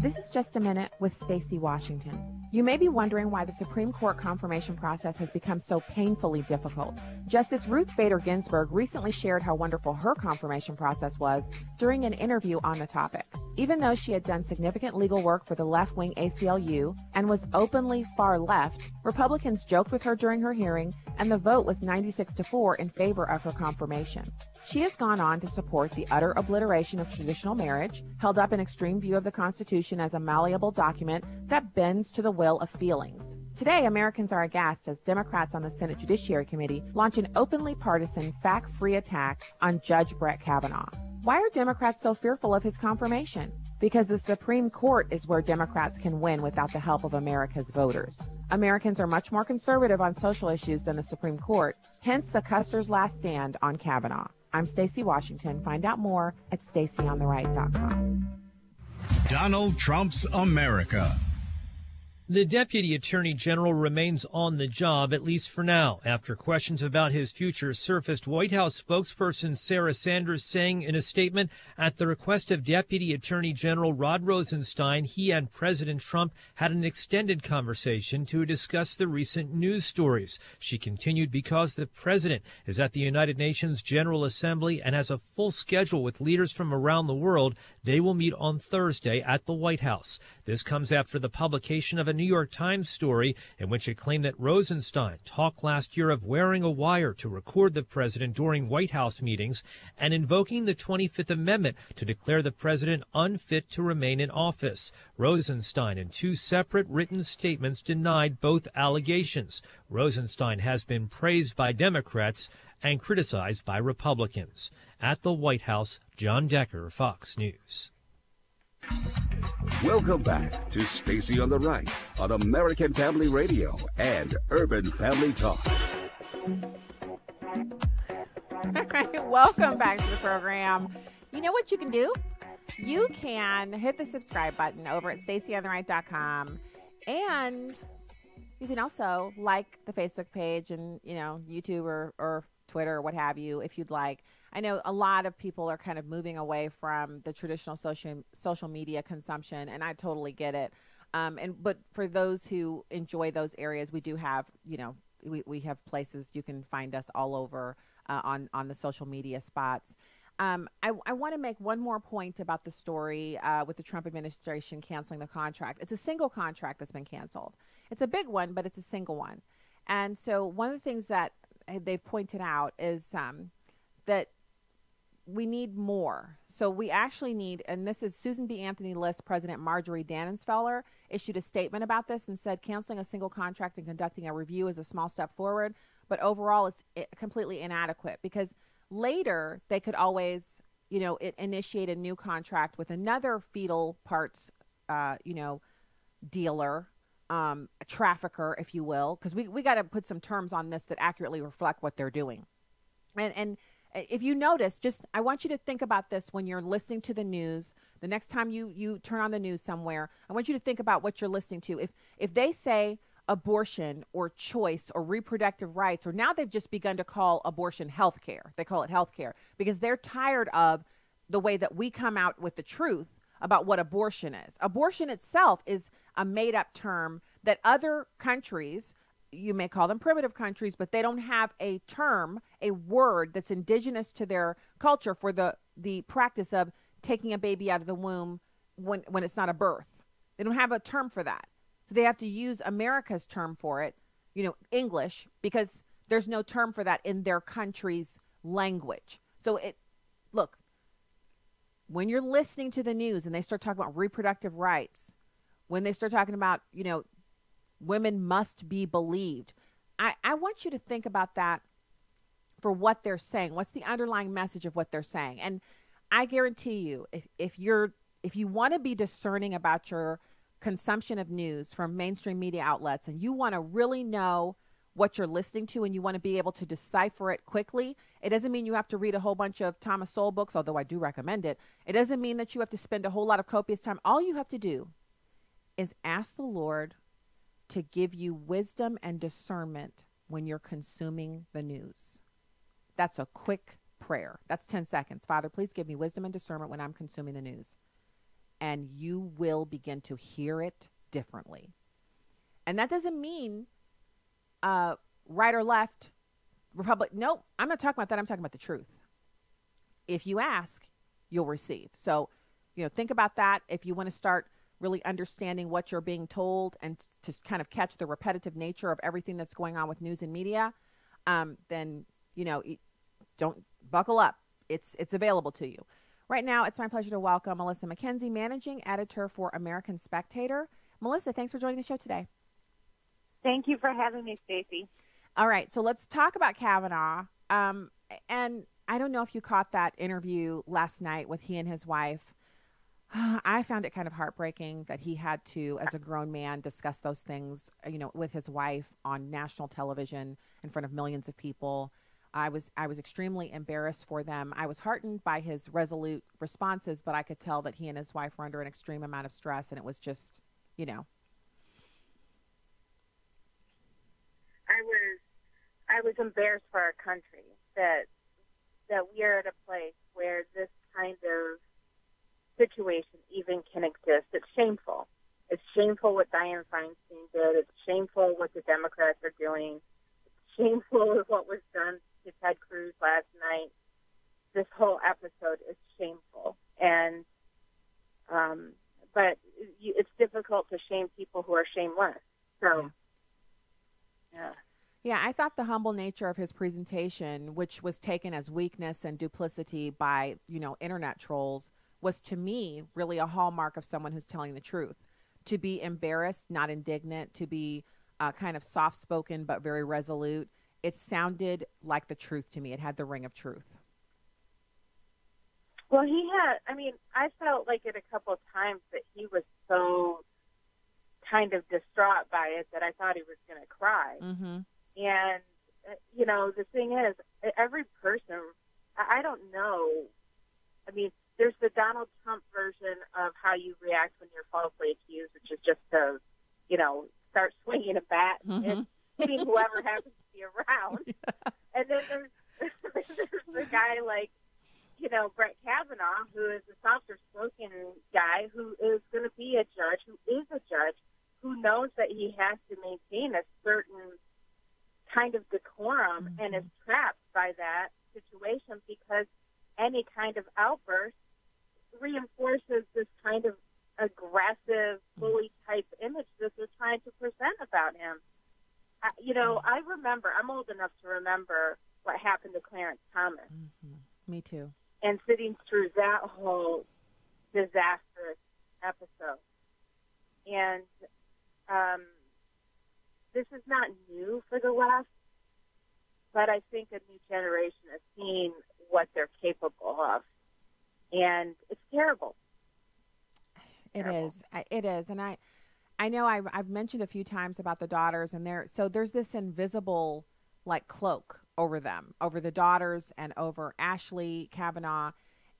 This is Just a Minute with Stacey Washington. You may be wondering why the Supreme Court confirmation process has become so painfully difficult. Justice Ruth Bader Ginsburg recently shared how wonderful her confirmation process was during an interview on the topic. Even though she had done significant legal work for the left-wing ACLU and was openly far left, Republicans joked with her during her hearing, and the vote was 96-4 in favor of her confirmation. She has gone on to support the utter obliteration of traditional marriage, held up an extreme view of the Constitution as a malleable document that bends to the will of feelings. Today, Americans are aghast as Democrats on the Senate Judiciary Committee launch an openly partisan, fact-free attack on Judge Brett Kavanaugh. Why are Democrats so fearful of his confirmation? Because the Supreme Court is where Democrats can win without the help of America's voters. Americans are much more conservative on social issues than the Supreme Court, hence the Custer's last stand on Kavanaugh. I'm Stacey Washington. Find out more at StaceyOnTheRight.com. Donald Trump's America. The Deputy Attorney General remains on the job, at least for now, after questions about his future surfaced. White House spokesperson Sarah Sanders saying in a statement, at the request of Deputy Attorney General Rod Rosenstein, he and President Trump had an extended conversation to discuss the recent news stories. She continued, because the president is at the United Nations General Assembly and has a full schedule with leaders from around the world, they will meet on Thursday at the White House. This comes after the publication of a New York Times story in which it claimed that Rosenstein talked last year of wearing a wire to record the president during White House meetings and invoking the 25th Amendment to declare the president unfit to remain in office. Rosenstein, in two separate written statements, denied both allegations. Rosenstein has been praised by Democrats and criticized by Republicans. At the White House, John Decker, Fox News. Welcome back to Stacy on the Right on American Family Radio and Urban Family Talk. All right, welcome back to the program. You know what you can do? You can hit the subscribe button over at stacyontheright.com, and you can also like the Facebook page and, YouTube or Twitter or what have you if you'd like. I know a lot of people are kind of moving away from the traditional social media consumption, and I totally get it. But for those who enjoy those areas, we do have, we have places you can find us all over on the social media spots. I want to make one more point about the story with the Trump administration canceling the contract. It's a single contract that's been canceled. It's a big one, but it's a single one. And so one of the things that they've pointed out is that we need more. So we actually need, and this is Susan B. Anthony List President Marjorie Dannenfeller issued a statement about this and said canceling a single contract and conducting a review is a small step forward, but overall it's completely inadequate because later they could always, initiate a new contract with another fetal parts, dealer, a trafficker, if you will, because we got to put some terms on this that accurately reflect what they're doing. And if you notice, I want you to think about this when you're listening to the news. The next time you turn on the news somewhere, I want you to think about what you're listening to. If they say abortion or choice or reproductive rights, or now they've just begun to call abortion health care. They call it health care because they're tired of the way that we come out with the truth about what abortion is. Abortion itself is a made-up term that other countries, you may call them primitive countries, but they don't have a term, a word that's indigenous to their culture for the practice of taking a baby out of the womb when it's not a birth. They don't have a term for that. So they have to use America's term for it, English, because there's no term for that in their country's language. So look, when you're listening to the news and they start talking about reproductive rights, when they start talking about, women must be believed, I want you to think about that for what they're saying. What's the underlying message of what they're saying? And I guarantee you, if you want to be discerning about your consumption of news from mainstream media outlets and you want to really know what you're listening to and you want to be able to decipher it quickly, it doesn't mean you have to read a whole bunch of Thomas Sowell books, although I do recommend it. It doesn't mean that you have to spend a whole lot of copious time. All you have to do is ask the Lord to give you wisdom and discernment when you're consuming the news. That's a quick prayer. That's 10 seconds. Father, please give me wisdom and discernment when I'm consuming the news. And you will begin to hear it differently. And that doesn't mean right or left, Republic. No, I'm not talking about that. I'm talking about the truth. If you ask, you'll receive. So, think about that. If you want to start really understanding what you're being told and to kind of catch the repetitive nature of everything that's going on with news and media, then, don't buckle up. It's available to you. Right now, it's my pleasure to welcome Melissa McKenzie, Managing Editor for American Spectator. Melissa, thanks for joining the show today. Thank you for having me, Stacey. All right, so let's talk about Kavanaugh. And I don't know if you caught that interview last night with he and his wife. I found it kind of heartbreaking that he had to, as a grown man, discuss those things, with his wife on national television in front of millions of people. I was extremely embarrassed for them. I was heartened by his resolute responses, but I could tell that he and his wife were under an extreme amount of stress, and it was just, I was embarrassed for our country that we are at a place where this kind of situation even can exist. It's shameful. It's shameful what Dianne Feinstein did. It's shameful what the Democrats are doing. It's shameful what was done to Ted Cruz last night. This whole episode is shameful. And but it's difficult to shame people who are shameless. So, yeah. Yeah, I thought the humble nature of his presentation, which was taken as weakness and duplicity by, internet trolls, was to me really a hallmark of someone who's telling the truth. To be embarrassed, not indignant, to be kind of soft-spoken but very resolute. It sounded like the truth to me. It had the ring of truth. Well, I felt like it a couple of times that he was so kind of distraught by it that I thought he was going to cry. Mm-hmm. And, the thing is, every person, I don't know. I mean, there's the Donald Trump version of how you react when you're falsely accused, which is just to, start swinging a bat and hitting whoever happens to be around. Yeah. And then there's the guy like, Brett Kavanaugh, who is a softer-spoken guy, who is going to be a judge, who knows that he has to maintain a certain kind of decorum and is trapped by that situation because any kind of outburst reinforces this kind of aggressive, bully-type image that they're trying to present about him. I remember, I'm old enough to remember what happened to Clarence Thomas. Mm-hmm. Me too. And sitting through that whole disastrous episode. And this is not new for the left, but I think a new generation has seen what they're capable of. And it's terrible. It is. And I know I've mentioned a few times about the daughters, and there's this invisible cloak over them, over the daughters and over Ashley Kavanaugh.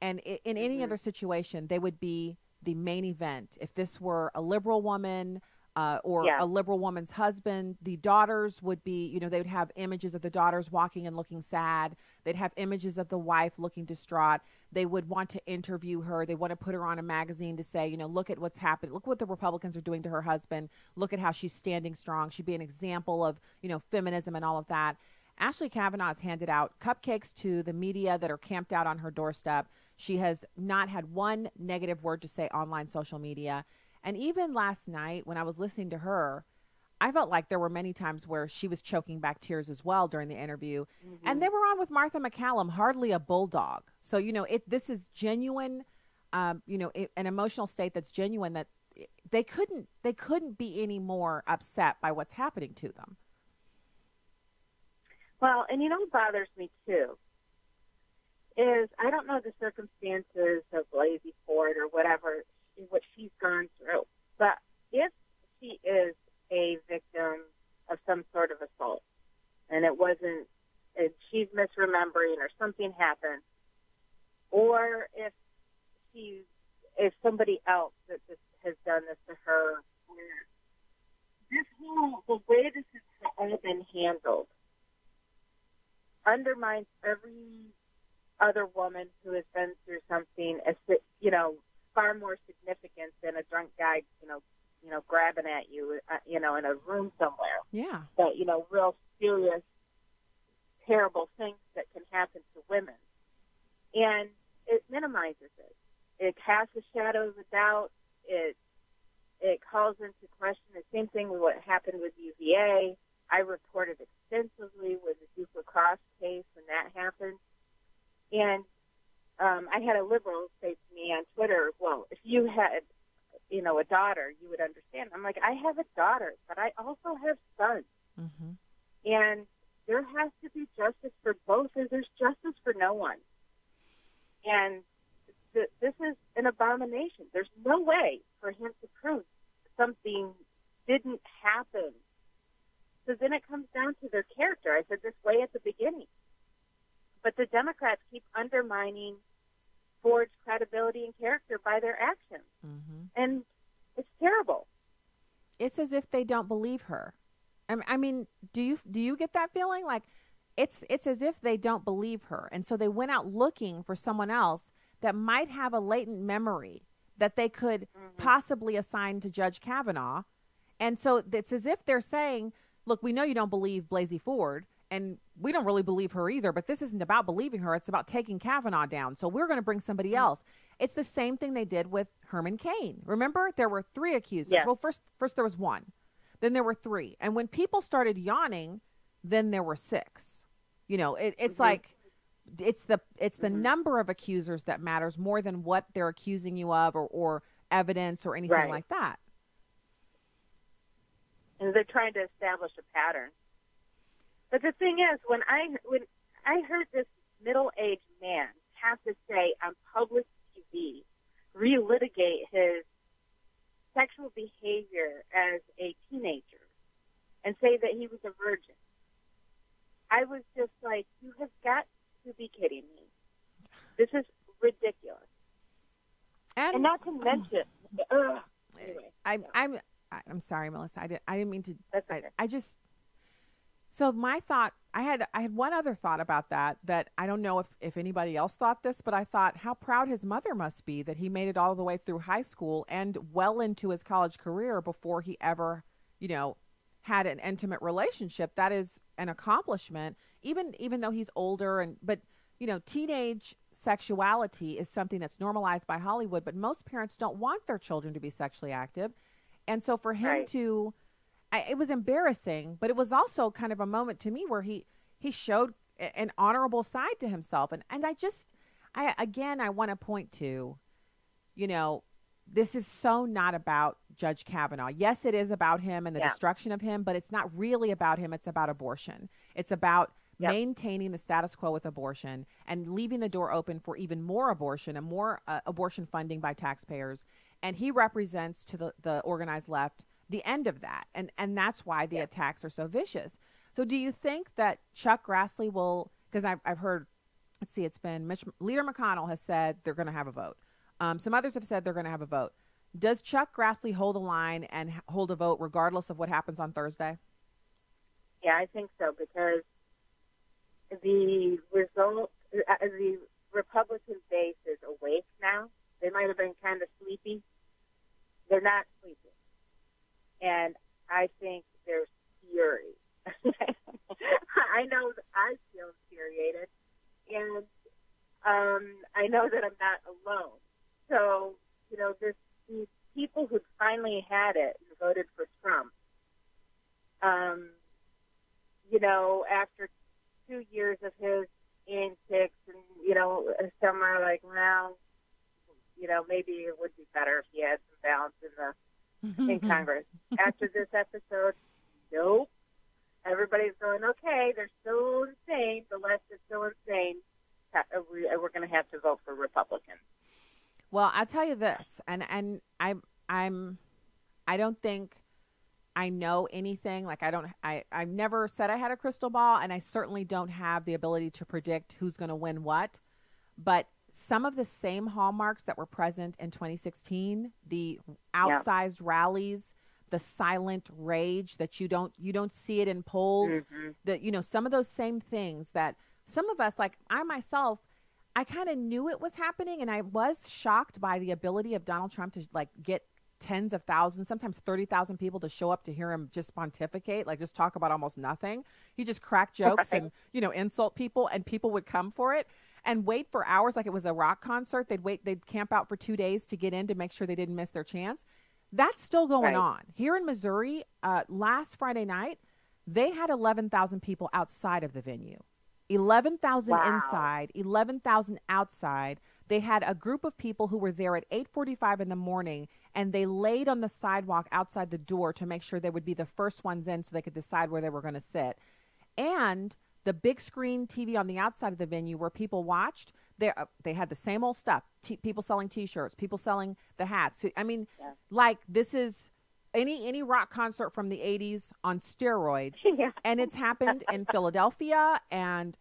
And in any other situation, they would be the main event. If this were a liberal woman or a liberal woman's husband, the daughters would be, they would have images of the daughters walking and looking sad. They'd have images of the wife looking distraught. They would want to interview her. They want to put her on a magazine to say, look at what's happened. Look what the Republicans are doing to her husband. Look at how she's standing strong. She'd be an example of, feminism and all of that. Ashley Kavanaugh has handed out cupcakes to the media that are camped out on her doorstep. She has not had one negative word to say online social media. And even last night when I was listening to her, I felt like there were many times where she was choking back tears as well during the interview. Mm-hmm. And they were on with Martha McCallum, hardly a bulldog. So, this is genuine, an emotional state that's genuine, that they couldn't be any more upset by what's happening to them. Well, and what bothers me too is I don't know the circumstances of Blasey Ford or whatever, what she's gone through, but if she is a victim of some sort of assault and if she's misremembering or something happened, or if somebody else that has done this to her, the way this has all been handled undermines every other woman who has been through something, far more significant than a drunk guy, grabbing at you, in a room somewhere. Yeah. But, real serious, terrible things that can happen to women. And it minimizes it. It casts a shadow of a doubt. It calls into question the same thing with what happened with UVA. I reported extensively with the Duke Lacrosse case when that happened. And I had a liberal say to me on Twitter, well, if you had, a daughter, you would understand. I'm like, I have a daughter, but I also have sons. Mm-hmm. And there has to be justice for both, or there's justice for no one. And this is an abomination. There's no way for him to prove something didn't happen. So then it comes down to their character. I said this way at the beginning. But the Democrats keep undermining Ford's credibility and character by their actions. Mm-hmm. And it's terrible. It's as if they don't believe her. I mean, do you get that feeling? Like it's as if they don't believe her. And so they went out looking for someone else that might have a latent memory that they could possibly assign to Judge Kavanaugh. And so it's as if they're saying, look, we know you don't believe Blasey Ford, and we don't really believe her either, but this isn't about believing her. It's about taking Kavanaugh down. So we're going to bring somebody else. It's the same thing they did with Herman Cain. Remember, there were 3 accusers. Yes. Well, first there was 1. Then there were 3. And when people started yawning, then there were 6. You know, it's like it's the number of accusers that matters more than what they're accusing you of or evidence or anything like that. And they're trying to establish a pattern. But the thing is, when I heard this middle-aged man have to say on public TV, relitigate his sexual behavior as a teenager and say that he was a virgin, I was just like, you have got to be kidding me. This is ridiculous. And not to mention, anyway. I'm sorry, Melissa. I didn't mean to. That's okay. I just. So my thought, I had one other thought about that I don't know if anybody else thought this, but I thought how proud his mother must be that he made it all the way through high school and well into his college career before he ever, had an intimate relationship. That is an accomplishment, even though he's older but teenage sexuality is something that's normalized by Hollywood, but most parents don't want their children to be sexually active. And so for him to, it was embarrassing, but it was also kind of a moment to me where he showed an honorable side to himself. And I want to point to, this is so not about Judge Kavanaugh. Yes, it is about him and the destruction of him, but it's not really about him. It's about abortion. It's about maintaining the status quo with abortion and leaving the door open for even more abortion and more abortion funding by taxpayers. And he represents to the organized left the end of that. And that's why the attacks are so vicious. So do you think that Chuck Grassley will, because I've heard, it's been Leader McConnell has said they're going to have a vote. Some others have said they're going to have a vote. Does Chuck Grassley hold the line and hold a vote regardless of what happens on Thursday? Yeah, I think so, because the result, the Republican base is awake now. They might have been kind of sleepy. They're not sleeping. And I think there's fury. I know that I feel infuriated. And I know that I'm not alone. So, these people who finally had it and voted for Trump, after 2 years of his antics and, some are like, well, maybe it would be better if he had some balance in Congress. After this episode, nope. Everybody's going, okay, they're so insane. The left is so insane. We're going to have to vote for Republicans. Well, I'll tell you this, and I don't think I know anything. Like I've never said I had a crystal ball, and I certainly don't have the ability to predict who's going to win what. But some of the same hallmarks that were present in 2016, the outsized rallies, the silent rage that you don't see it in polls, that some of those same things that some of us, like I myself, I kind of knew it was happening, and I was shocked by the ability of Donald Trump to get tens of thousands, sometimes 30,000 people to show up to hear him just pontificate, just talk about almost nothing. He just crack jokes and insult people, and people would come for it and wait for hours like it was a rock concert. They'd camp out for 2 days to get in to make sure they didn't miss their chance. That's still going on. Here in Missouri, last Friday night, they had 11,000 people outside of the venue. 11,000 inside, 11,000 outside. They had a group of people who were there at 8:45 in the morning, and they laid on the sidewalk outside the door to make sure they would be the first ones in so they could decide where they were going to sit. And the big screen TV on the outside of the venue where people watched, they had the same old stuff. People selling T-shirts, people selling the hats. I mean, this is any rock concert from the 80s on steroids. And it's happened in Philadelphia and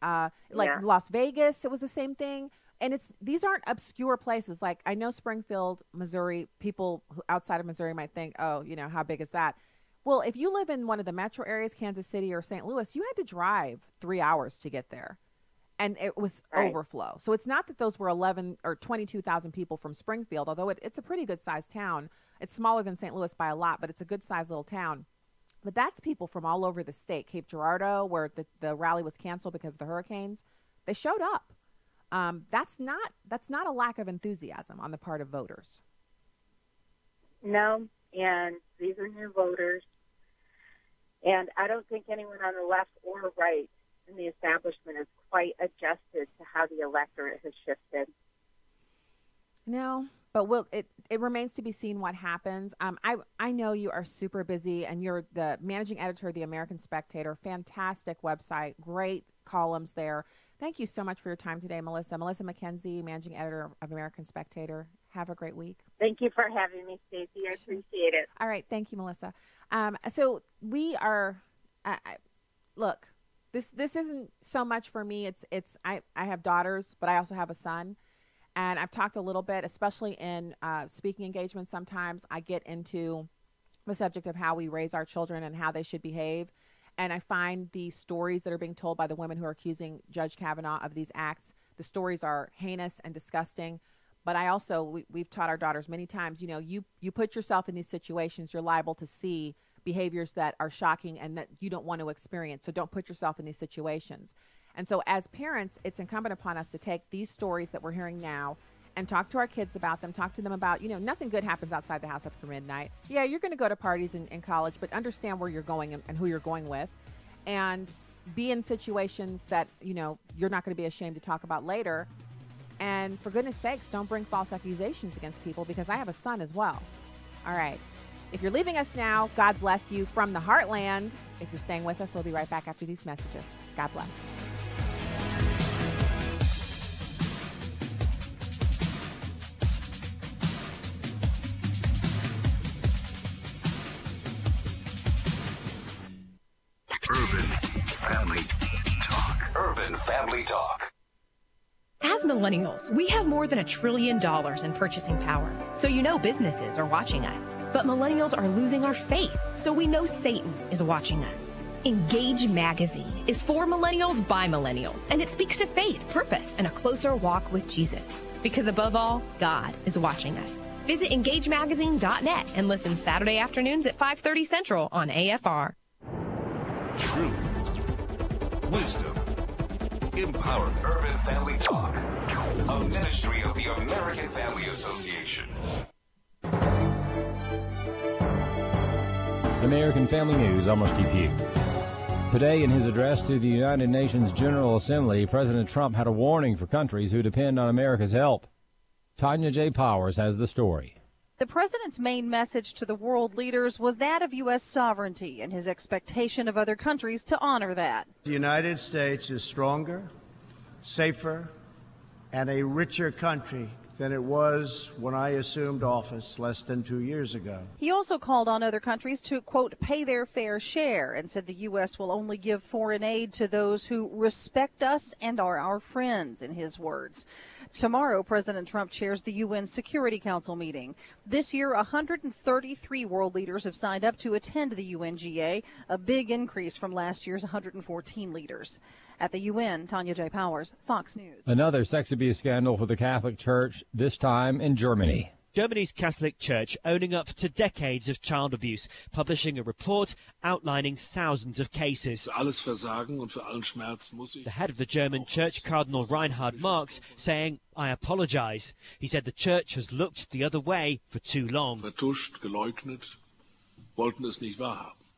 Las Vegas. It was the same thing. And these aren't obscure places. Like I know Springfield, Missouri, people outside of Missouri might think, oh, how big is that? Well, if you live in one of the metro areas, Kansas City or St. Louis, you had to drive 3 hours to get there. And it was overflow. So it's not that those were 11 or 22,000 people from Springfield, although it's a pretty good sized town. It's smaller than St. Louis by a lot, but it's a good sized little town. But that's people from all over the state. Cape Girardeau, where the rally was canceled because of the hurricanes, they showed up. That's not a lack of enthusiasm on the part of voters. No, and these are new voters. And I don't think anyone on the left or right in the establishment is quite adjusted to how the electorate has shifted. No, but it remains to be seen what happens. I know you are super busy, and you're the managing editor of the American Spectator. Fantastic website, great columns there. Thank you so much for your time today, Melissa. Melissa McKenzie, managing editor of American Spectator. Have a great week. Thank you for having me, Stacey. I appreciate it. All right. Thank you, Melissa. So we are, look, this isn't so much for me. I have daughters, but I also have a son. And I've talked a little bit, especially in speaking engagements. Sometimes I get into the subject of how we raise our children and how they should behave. And I find the stories that are being told by the women who are accusing Judge Kavanaugh of these acts, the stories are heinous and disgusting. But I also, we've taught our daughters many times, you put yourself in these situations, you're liable to see behaviors that are shocking and that you don't want to experience. So don't put yourself in these situations. And so as parents, it's incumbent upon us to take these stories that we're hearing now and talk to our kids about them, talk to them about, nothing good happens outside the house after midnight. Yeah, you're going to go to parties in college, but understand where you're going and who you're going with, and be in situations that, you're not going to be ashamed to talk about later. And for goodness sakes, don't bring false accusations against people, because I have a son as well. All right. If you're leaving us now, God bless you from the heartland. If you're staying with us, we'll be right back after these messages. God bless. Urban Family Talk. Urban Family Talk. As millennials, we have more than $1 trillion in purchasing power, so businesses are watching us. But millennials are losing our faith, so we know Satan is watching us. Engage Magazine is for millennials by millennials, and it speaks to faith, purpose, and a closer walk with Jesus. Because above all, God is watching us. Visit engagemagazine.net and listen Saturday afternoons at 5:30 Central on AFR. Truth, wisdom, empowerment. Urban Family Talk, a ministry of the American Family Association. American Family News, almost GPU. Today, in his address to the United Nations General Assembly, President Trump had a warning for countries who depend on America's help. Tanya J. Powers has the story. The president's main message to the world leaders was that of U.S. sovereignty and his expectation of other countries to honor that. The United States is stronger, safer, and a richer country than it was when I assumed office less than 2 years ago. He also called on other countries to, quote, pay their fair share, and said the U.S. will only give foreign aid to those who respect us and are our friends, in his words. Tomorrow, President Trump chairs the UN Security Council meeting. This year, 133 world leaders have signed up to attend the UNGA, a big increase from last year's 114 leaders. At the UN, Tanya J. Powers, Fox News. Another sex abuse scandal for the Catholic Church, this time in Germany. Germany's Catholic Church owning up to decades of child abuse, publishing a report outlining thousands of cases. The head of the German Church, Cardinal Reinhard Marx, saying, I apologize. He said the Church has looked the other way for too long.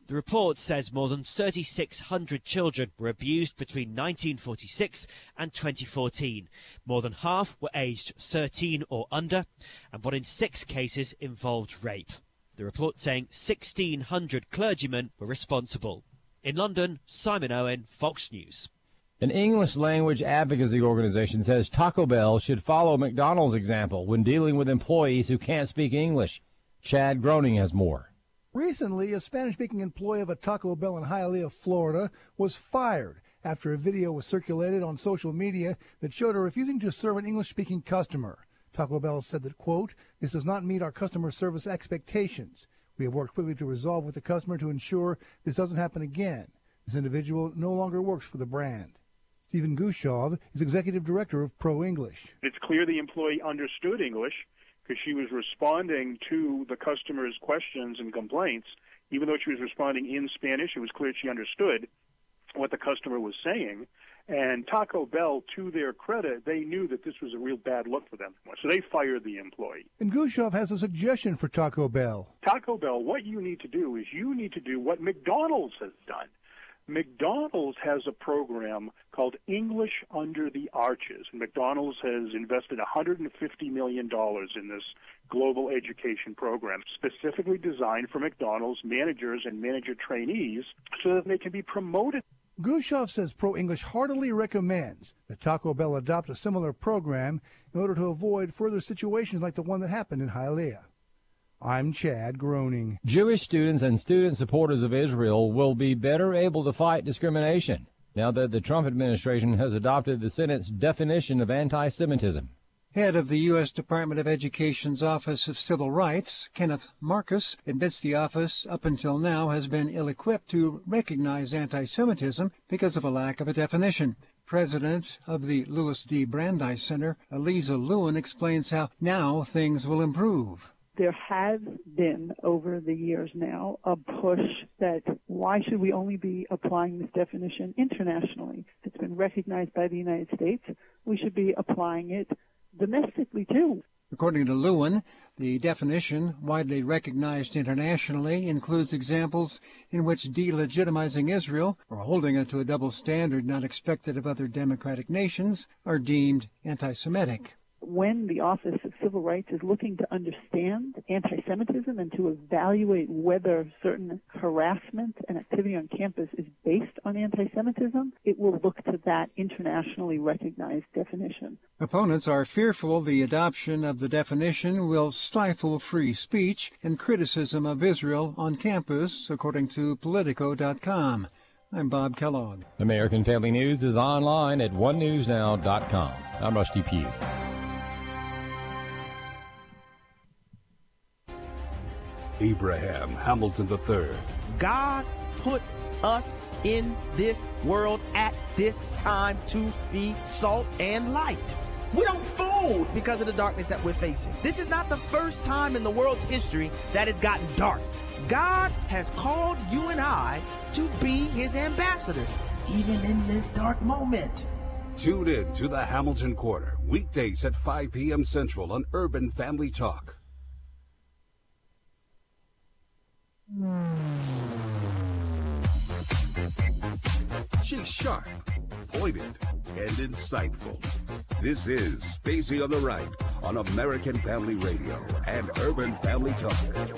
The report says more than 3,600 children were abused between 1946 and 2014. More than half were aged 13 or under, and 1 in 6 cases involved rape. The report saying 1,600 clergymen were responsible. In London, Simon Owen, Fox News. An English language advocacy organization says Taco Bell should follow McDonald's example when dealing with employees who can't speak English. Chad Groening has more. Recently, a Spanish-speaking employee of a Taco Bell in Hialeah, Florida, was fired after a video was circulated on social media that showed her refusing to serve an English-speaking customer. Taco Bell said that, quote, this does not meet our customer service expectations. We have worked quickly to resolve with the customer to ensure this doesn't happen again. This individual no longer works for the brand. Stephen Gushov is executive director of Pro English. It's clear the employee understood English, because she was responding to the customer's questions and complaints. Even though she was responding in Spanish, it was clear she understood what the customer was saying. And Taco Bell, to their credit, they knew that this was a real bad look for them. So they fired the employee. And Gushov has a suggestion for Taco Bell. Taco Bell, what you need to do is you need to do what McDonald's has done. McDonald's has a program called English Under the Arches. And McDonald's has invested $150 million in this global education program, specifically designed for McDonald's managers and manager trainees so that they can be promoted. Gushov says Pro-English heartily recommends that Taco Bell adopt a similar program in order to avoid further situations like the one that happened in Hialeah. I'm Chad Groening. Jewish students and student supporters of Israel will be better able to fight discrimination now that the Trump administration has adopted the Senate's definition of anti-Semitism. Head of the U.S. Department of Education's Office of Civil Rights, Kenneth Marcus, admits the office up until now has been ill-equipped to recognize anti-Semitism because of a lack of a definition. President of the Louis D. Brandeis Center, Eliza Lewin, explains how now things will improve. There has been, over the years now, a push that why should we only be applying this definition internationally? It's been recognized by the United States. We should be applying it domestically, too. According to Lewin, the definition, widely recognized internationally, includes examples in which delegitimizing Israel or holding it to a double standard not expected of other democratic nations are deemed anti-Semitic. When the Office of Civil Rights is looking to understand anti-Semitism and to evaluate whether certain harassment and activity on campus is based on anti-Semitism, it will look to that internationally recognized definition. Opponents are fearful the adoption of the definition will stifle free speech and criticism of Israel on campus, according to Politico.com. I'm Bob Kellogg. American Family News is online at onenewsnow.com. I'm Rusty Pugh. Abraham Hamilton III. God put us in this world at this time to be salt and light. We don't fool because of the darkness that we're facing. This is not the first time in the world's history that it's gotten dark. God has called you and I to be his ambassadors, even in this dark moment. Tune in to the Hamilton Corner, weekdays at 5 p.m. Central on Urban Family Talk. She's sharp, pointed, and insightful. This is Stacy on the Right on American Family Radio and Urban Family Talk.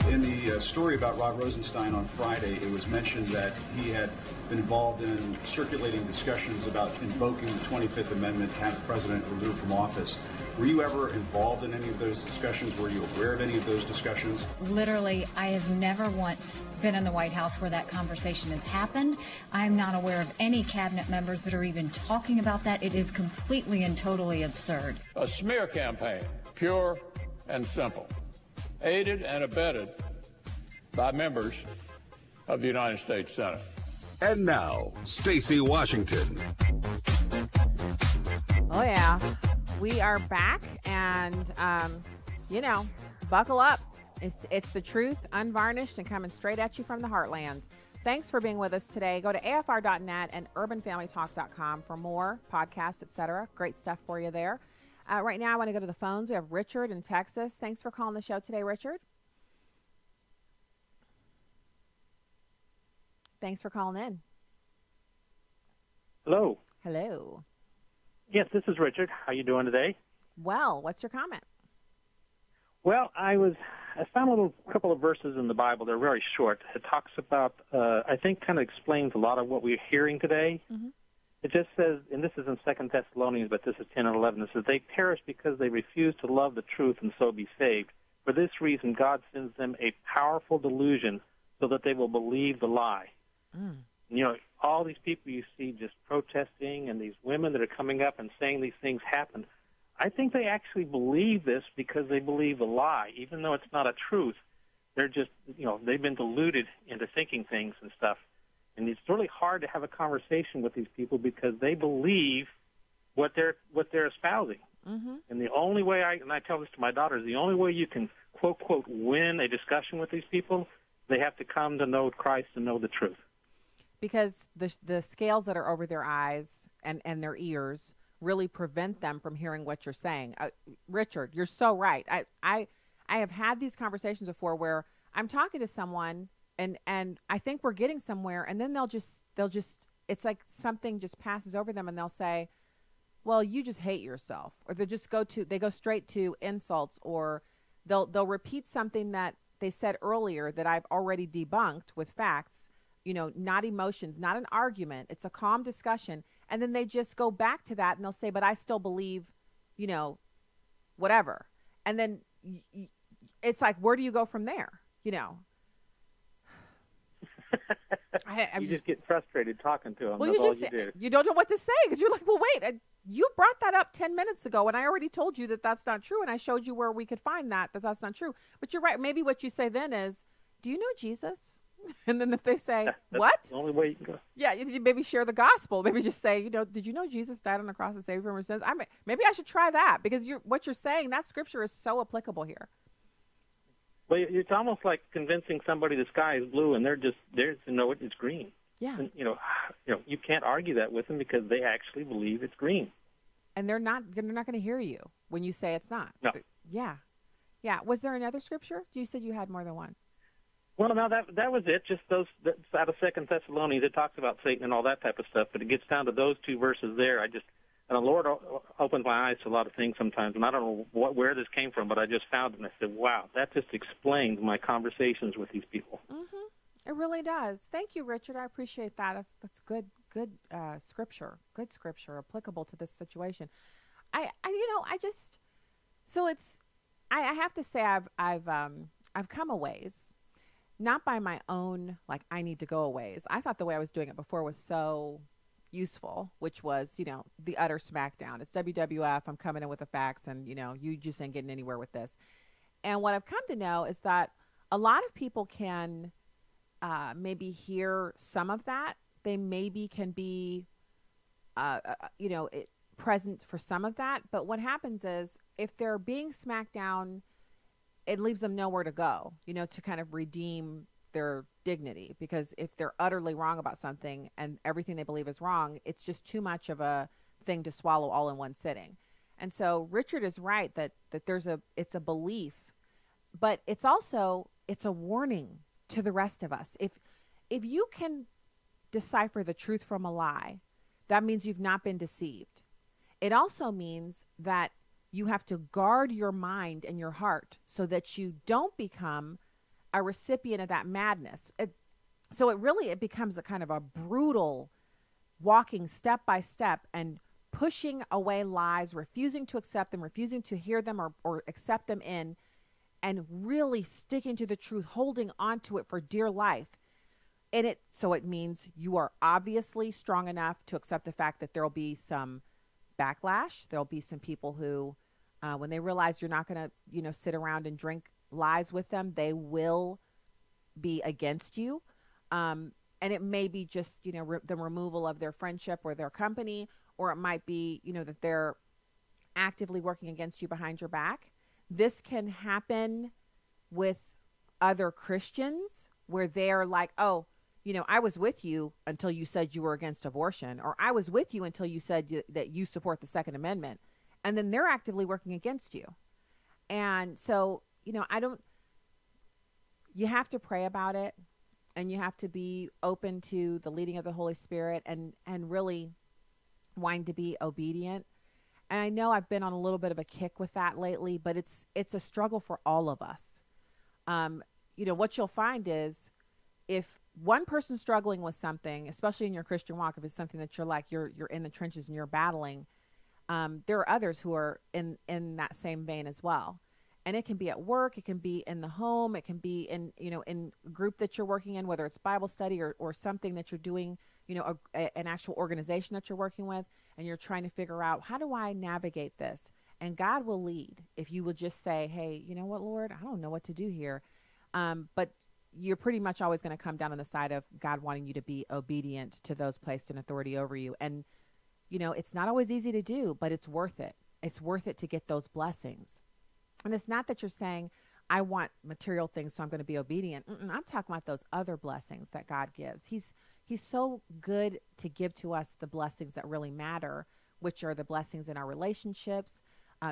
In the story about Rod Rosenstein on Friday, it was mentioned that he had been involved in circulating discussions about invoking the 25th Amendment to have the president removed from office. Were you ever involved in any of those discussions? Were you aware of any of those discussions? Literally, I have never once been in the White House where that conversation has happened. I am not aware of any cabinet members that are even talking about that. It is completely and totally absurd. A smear campaign, pure and simple, aided and abetted by members of the United States Senate. And now, Stacy Washington. Oh, yeah. We are back, and, buckle up. It's the truth, unvarnished, and coming straight at you from the heartland. Thanks for being with us today. Go to afr.net and urbanfamilytalk.com for more podcasts, etc. Great stuff for you there. Right now, I want to go to the phones. We have Richard in Texas. Thanks for calling the show today, Richard. Thanks for calling in. Hello. Hello. Yes, this is Richard. How you doing today? Well, what's your comment? Well, I found a couple of verses in the Bible. They're very short. It talks about, I think, kind of explains a lot of what we're hearing today. Mm-hmm. It just says, and this is in 2 Thessalonians, but this is 10 and 11. It says, they perish because they refuse to love the truth and so be saved. For this reason, God sends them a powerful delusion so that they will believe the lie. Mm. You know, all these people you see just protesting and these women that are coming up and saying these things happened, I think they actually believe this because they believe the lie, even though it's not a truth. They're just, they've been deluded into thinking things and stuff. And it's really hard to have a conversation with these people because they believe what they're espousing. Mm-hmm. And the only way I tell this to my daughters, the only way you can, quote, win a discussion with these people, they have to come to know Christ and know the truth. because the scales that are over their eyes and their ears really prevent them from hearing what you're saying. Richard, you're so right. I have had these conversations before where I'm talking to someone and I think we're getting somewhere, and then they'll just it's like something just passes over them and they'll say, well, you just hate yourself, or they go straight to insults, or they'll repeat something that they said earlier that I've already debunked with facts, not emotions, not an argument. It's a calm discussion. And then they just go back to that and they'll say, but I still believe, whatever. And then it's like, where do you go from there? You just get frustrated talking to them. Well, That's all you do. You don't know what to say because you're like, well, wait, you brought that up 10 minutes ago and I already told you that that's not true. And I showed you where we could find that's not true. But you're right. Maybe what you say then is, do you know Jesus? And then if they say, what? The only way you can go. Yeah, you maybe share the gospel. Maybe just say, did you know Jesus died on the cross to save you from your sins? Maybe I should try that because what you're saying, that scripture is so applicable here. Well, it's almost like convincing somebody the sky is blue and they're to know it's green. Yeah. And, you can't argue that with them because they actually believe it's green. And they're not going to hear you when you say it's not. No. Yeah. Yeah. Was there another scripture? You said you had more than one. Well, no, that was it. Just that's out of 2 Thessalonians. It talks about Satan and all that type of stuff, but it gets down to those two verses there. And the Lord opened my eyes to a lot of things sometimes, and I don't know where this came from, but I just found it, and I said, wow, that just explains my conversations with these people. Mm-hmm. It really does. Thank you, Richard. I appreciate that. That's good scripture. Good scripture applicable to this situation. I have to say I've come a ways. Not by my own, like, I need to go a ways. I thought the way I was doing it before was so useful, which was, the utter smackdown. It's WWF. I'm coming in with the facts, and, you just ain't getting anywhere with this. And what I've come to know is that a lot of people can maybe hear some of that. They maybe can be, present for some of that. But what happens is if they're being smacked down, it leaves them nowhere to go, to kind of redeem their dignity. Because if they're utterly wrong about something and everything they believe is wrong, it's just too much of a thing to swallow all in one sitting. And so Richard is right that it's a belief, but it's a warning to the rest of us. If you can decipher the truth from a lie, that means you've not been deceived. It also means that you have to guard your mind and your heart so that you don't become a recipient of that madness. So it becomes a kind of a brutal walking step by step and pushing away lies, refusing to accept them, refusing to hear them or accept them in, and really sticking to the truth, holding on to it for dear life. So it means you are obviously strong enough to accept the fact that there will be some backlash. There'll be some people who, when they realize you're not going to, sit around and drink lies with them, they will be against you. And it may be just, the removal of their friendship or their company, or it might be, that they're actively working against you behind your back. This can happen with other Christians where they're like, oh, I was with you until you said you were against abortion, or I was with you until you said that you support the Second Amendment. And then they're actively working against you. And so, you have to pray about it, and you have to be open to the leading of the Holy Spirit and really wanting to be obedient. And I know I've been on a little bit of a kick with that lately, but it's a struggle for all of us. What you'll find is if one person's struggling with something, especially in your Christian walk, if it's something that you're in the trenches and you're battling, there are others who are in that same vein as well. And it can be at work, it can be in the home, it can be in a group that you're working in, whether it's Bible study or something that you're doing, an actual organization that you're working with, and you're trying to figure out, how do I navigate this? And God will lead if you will just say, hey, you know what, Lord, I don't know what to do here. But you're pretty much always going to come down on the side of God wanting you to be obedient to those placed in authority over you. And, it's not always easy to do, but it's worth it. It's worth it to get those blessings. And it's not that you're saying, I want material things, so I'm going to be obedient. I'm talking about those other blessings that God gives. He's so good to give to us the blessings that really matter, which are the blessings in our relationships,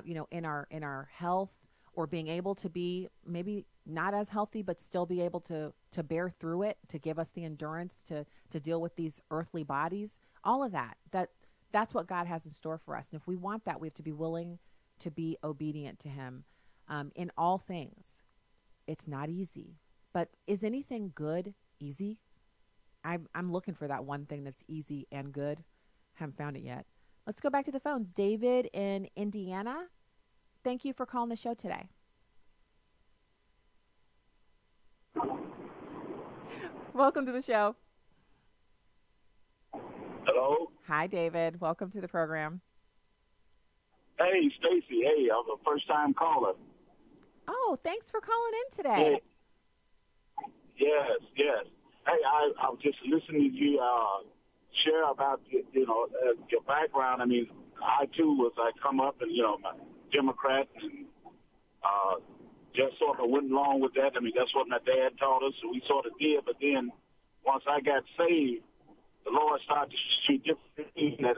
in our health, or being able to be maybe not as healthy, but still be able to bear through it, to give us the endurance to deal with these earthly bodies. All of that's what God has in store for us. And if we want that, we have to be willing to be obedient to him in all things. It's not easy, but is anything good easy? I'm looking for that one thing that's easy and good. Haven't found it yet. Let's go back to the phones. David in Indiana. Thank you for calling the show today. Welcome to the show. Hello. Hi, David. Welcome to the program. Hey, Stacy. Hey, I'm a first-time caller. Oh, thanks for calling in today. Yes. Hey, I was just listening to you share about your background. I mean, I too I come up and my Democrat and just sort of went along with that. I mean, that's what my dad taught us, so we sort of did. But then once I got saved, the Lord started to shoot different things that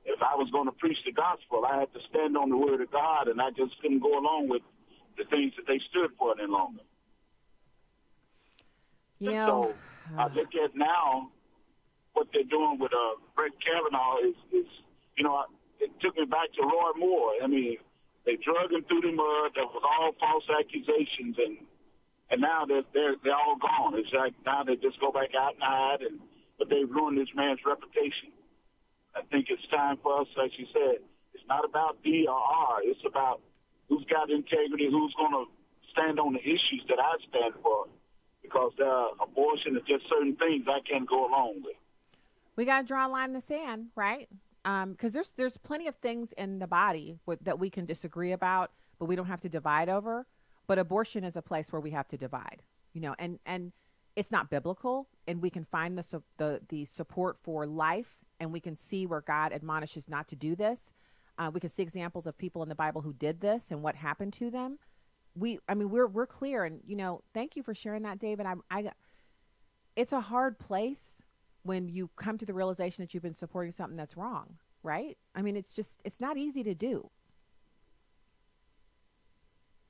if I was going to preach the gospel, I had to stand on the word of God, and I just couldn't go along with the things that they stood for any longer. So I look at now what they're doing with Brett Kavanaugh is it took me back to Roy Moore. I mean, they drug him through the mud. That was all false accusations, and now they're all gone. It's like now they just go back out and hide, but they've ruined this man's reputation. I think it's time for us, like you said, it's not about D or R. It's about who's got integrity, who's going to stand on the issues that I stand for, because abortion is just certain things I can't go along with. We got to draw a line in the sand, right? Because there's plenty of things in the body that we can disagree about, but we don't have to divide over. But abortion is a place where we have to divide, and it's not biblical, and we can find the support for life, and we can see where God admonishes not to do this. We can see examples of people in the Bible who did this and what happened to them. We're clear, and thank you for sharing that, David. It's a hard place when you come to the realization that you've been supporting something that's wrong, right? I mean, it's not easy to do.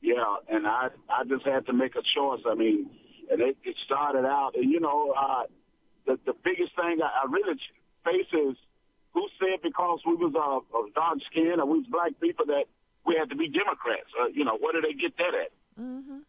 Yeah, and I just had to make a choice. I mean, and it started out, and the biggest thing I really face is who said because we was of dark skin or we was black people that we had to be Democrats. Where did they get that at? Mm-hmm.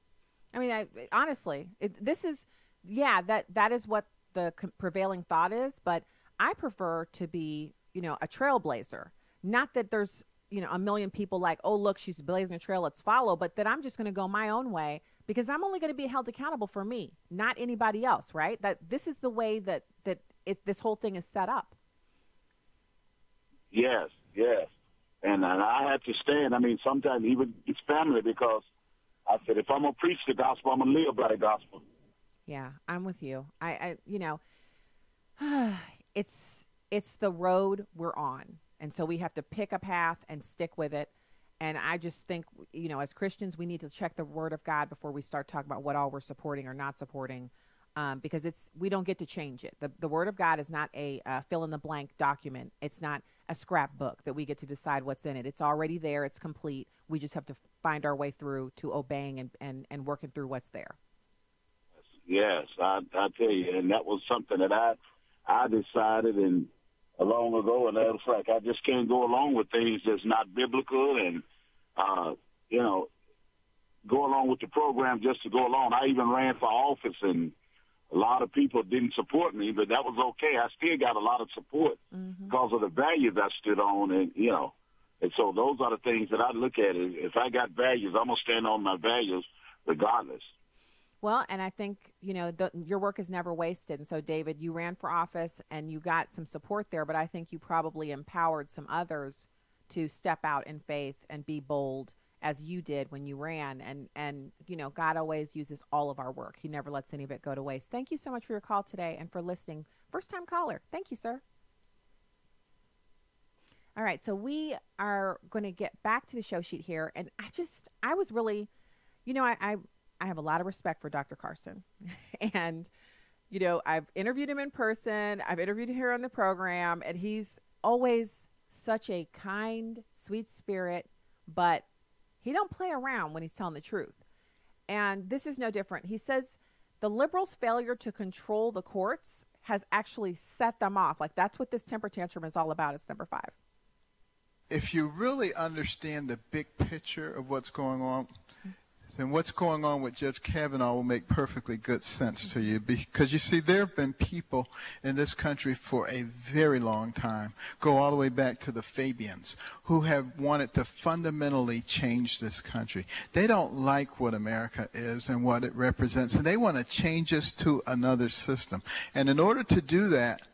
I mean, honestly, that is what the prevailing thought is, but I prefer to be, a trailblazer. Not that there's, a million people like, oh, look, she's blazing a trail, let's follow, but that I'm just going to go my own way because I'm only going to be held accountable for me, not anybody else, right? That this is the way that this whole thing is set up. Yes. And I had to stand. I mean, sometimes even it's family, because I said, if I'm going to preach the gospel, I'm going to live by the gospel. Yeah, I'm with you. It's the road we're on. And so we have to pick a path and stick with it. And I just think, as Christians, we need to check the word of God before we start talking about what all we're supporting or not supporting, because we don't get to change it. The word of God is not a fill-in-the-blank document. It's not a scrapbook that we get to decide what's in it. It's already there. It's complete. We just have to find our way through to obeying and working through what's there. Yes, I tell you, and that was something that I decided and long ago, and that was like I just can't go along with things that's not biblical, and go along with the program just to go along. I even ran for office, and a lot of people didn't support me, but that was okay. I still got a lot of support because of the values I stood on, and and so those are the things that I look at. If I got values, I'm gonna stand on my values regardless. Well, and I think, your work is never wasted. And so, David, you ran for office and you got some support there, but I think you probably empowered some others to step out in faith and be bold as you did when you ran. And God always uses all of our work. He never lets any of it go to waste. Thank you so much for your call today and for listening. First-time caller. Thank you, sir. All right, so we are going to get back to the show sheet here. And I was really... you know, I have a lot of respect for Dr. Carson. And, you know, I've interviewed him in person. I've interviewed him here on the program, and he's always such a kind, sweet spirit, but he don't play around when he's telling the truth. And this is no different. He says the liberals' failure to control the courts has actually set them off. Like, that's what this temper tantrum is all about. It's number 5. If you really understand the big picture of what's going on, then what's going on with Judge Kavanaugh will make perfectly good sense to you. Because, you see, there have been people in this country for a very long time, go all the way back to the Fabians, who have wanted to fundamentally change this country. They don't like what America is and what it represents, and they want to change us to another system. And in order to do that,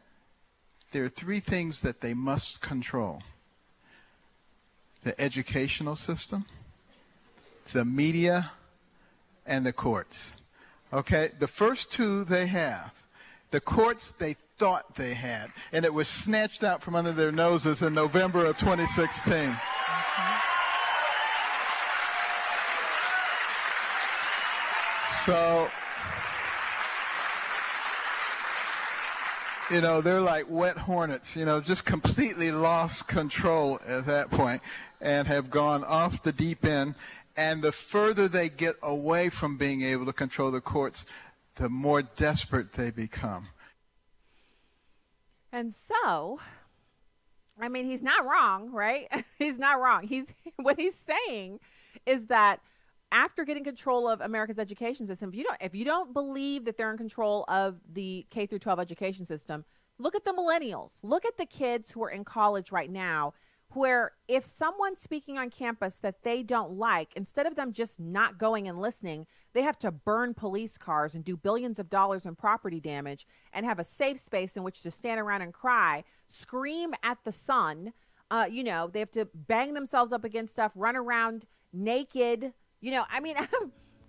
there are 3 things that they must control: the educational system, the media, and the courts. Okay, the first 2 they have. The courts they thought they had, and it was snatched out from under their noses in November of 2016. So, you know, they're like wet hornets, you know, just completely lost control at that point and have gone off the deep end. And the further they get away from being able to control the courts, the more desperate they become. And so, I mean, he's not wrong, right? He's not wrong. What he's saying is that after getting control of America's education system, if you don't believe that they're in control of the K through 12 education system, look at the millennials. Look at the kids who are in college right now, where if someone's speaking on campus that they don't like, instead of them just not going and listening, they have to burn police cars and do billions of dollars in property damage and have a safe space in which to stand around and cry, scream at the sun. You know, they have to bang themselves up against stuff, run around naked. You know, I mean,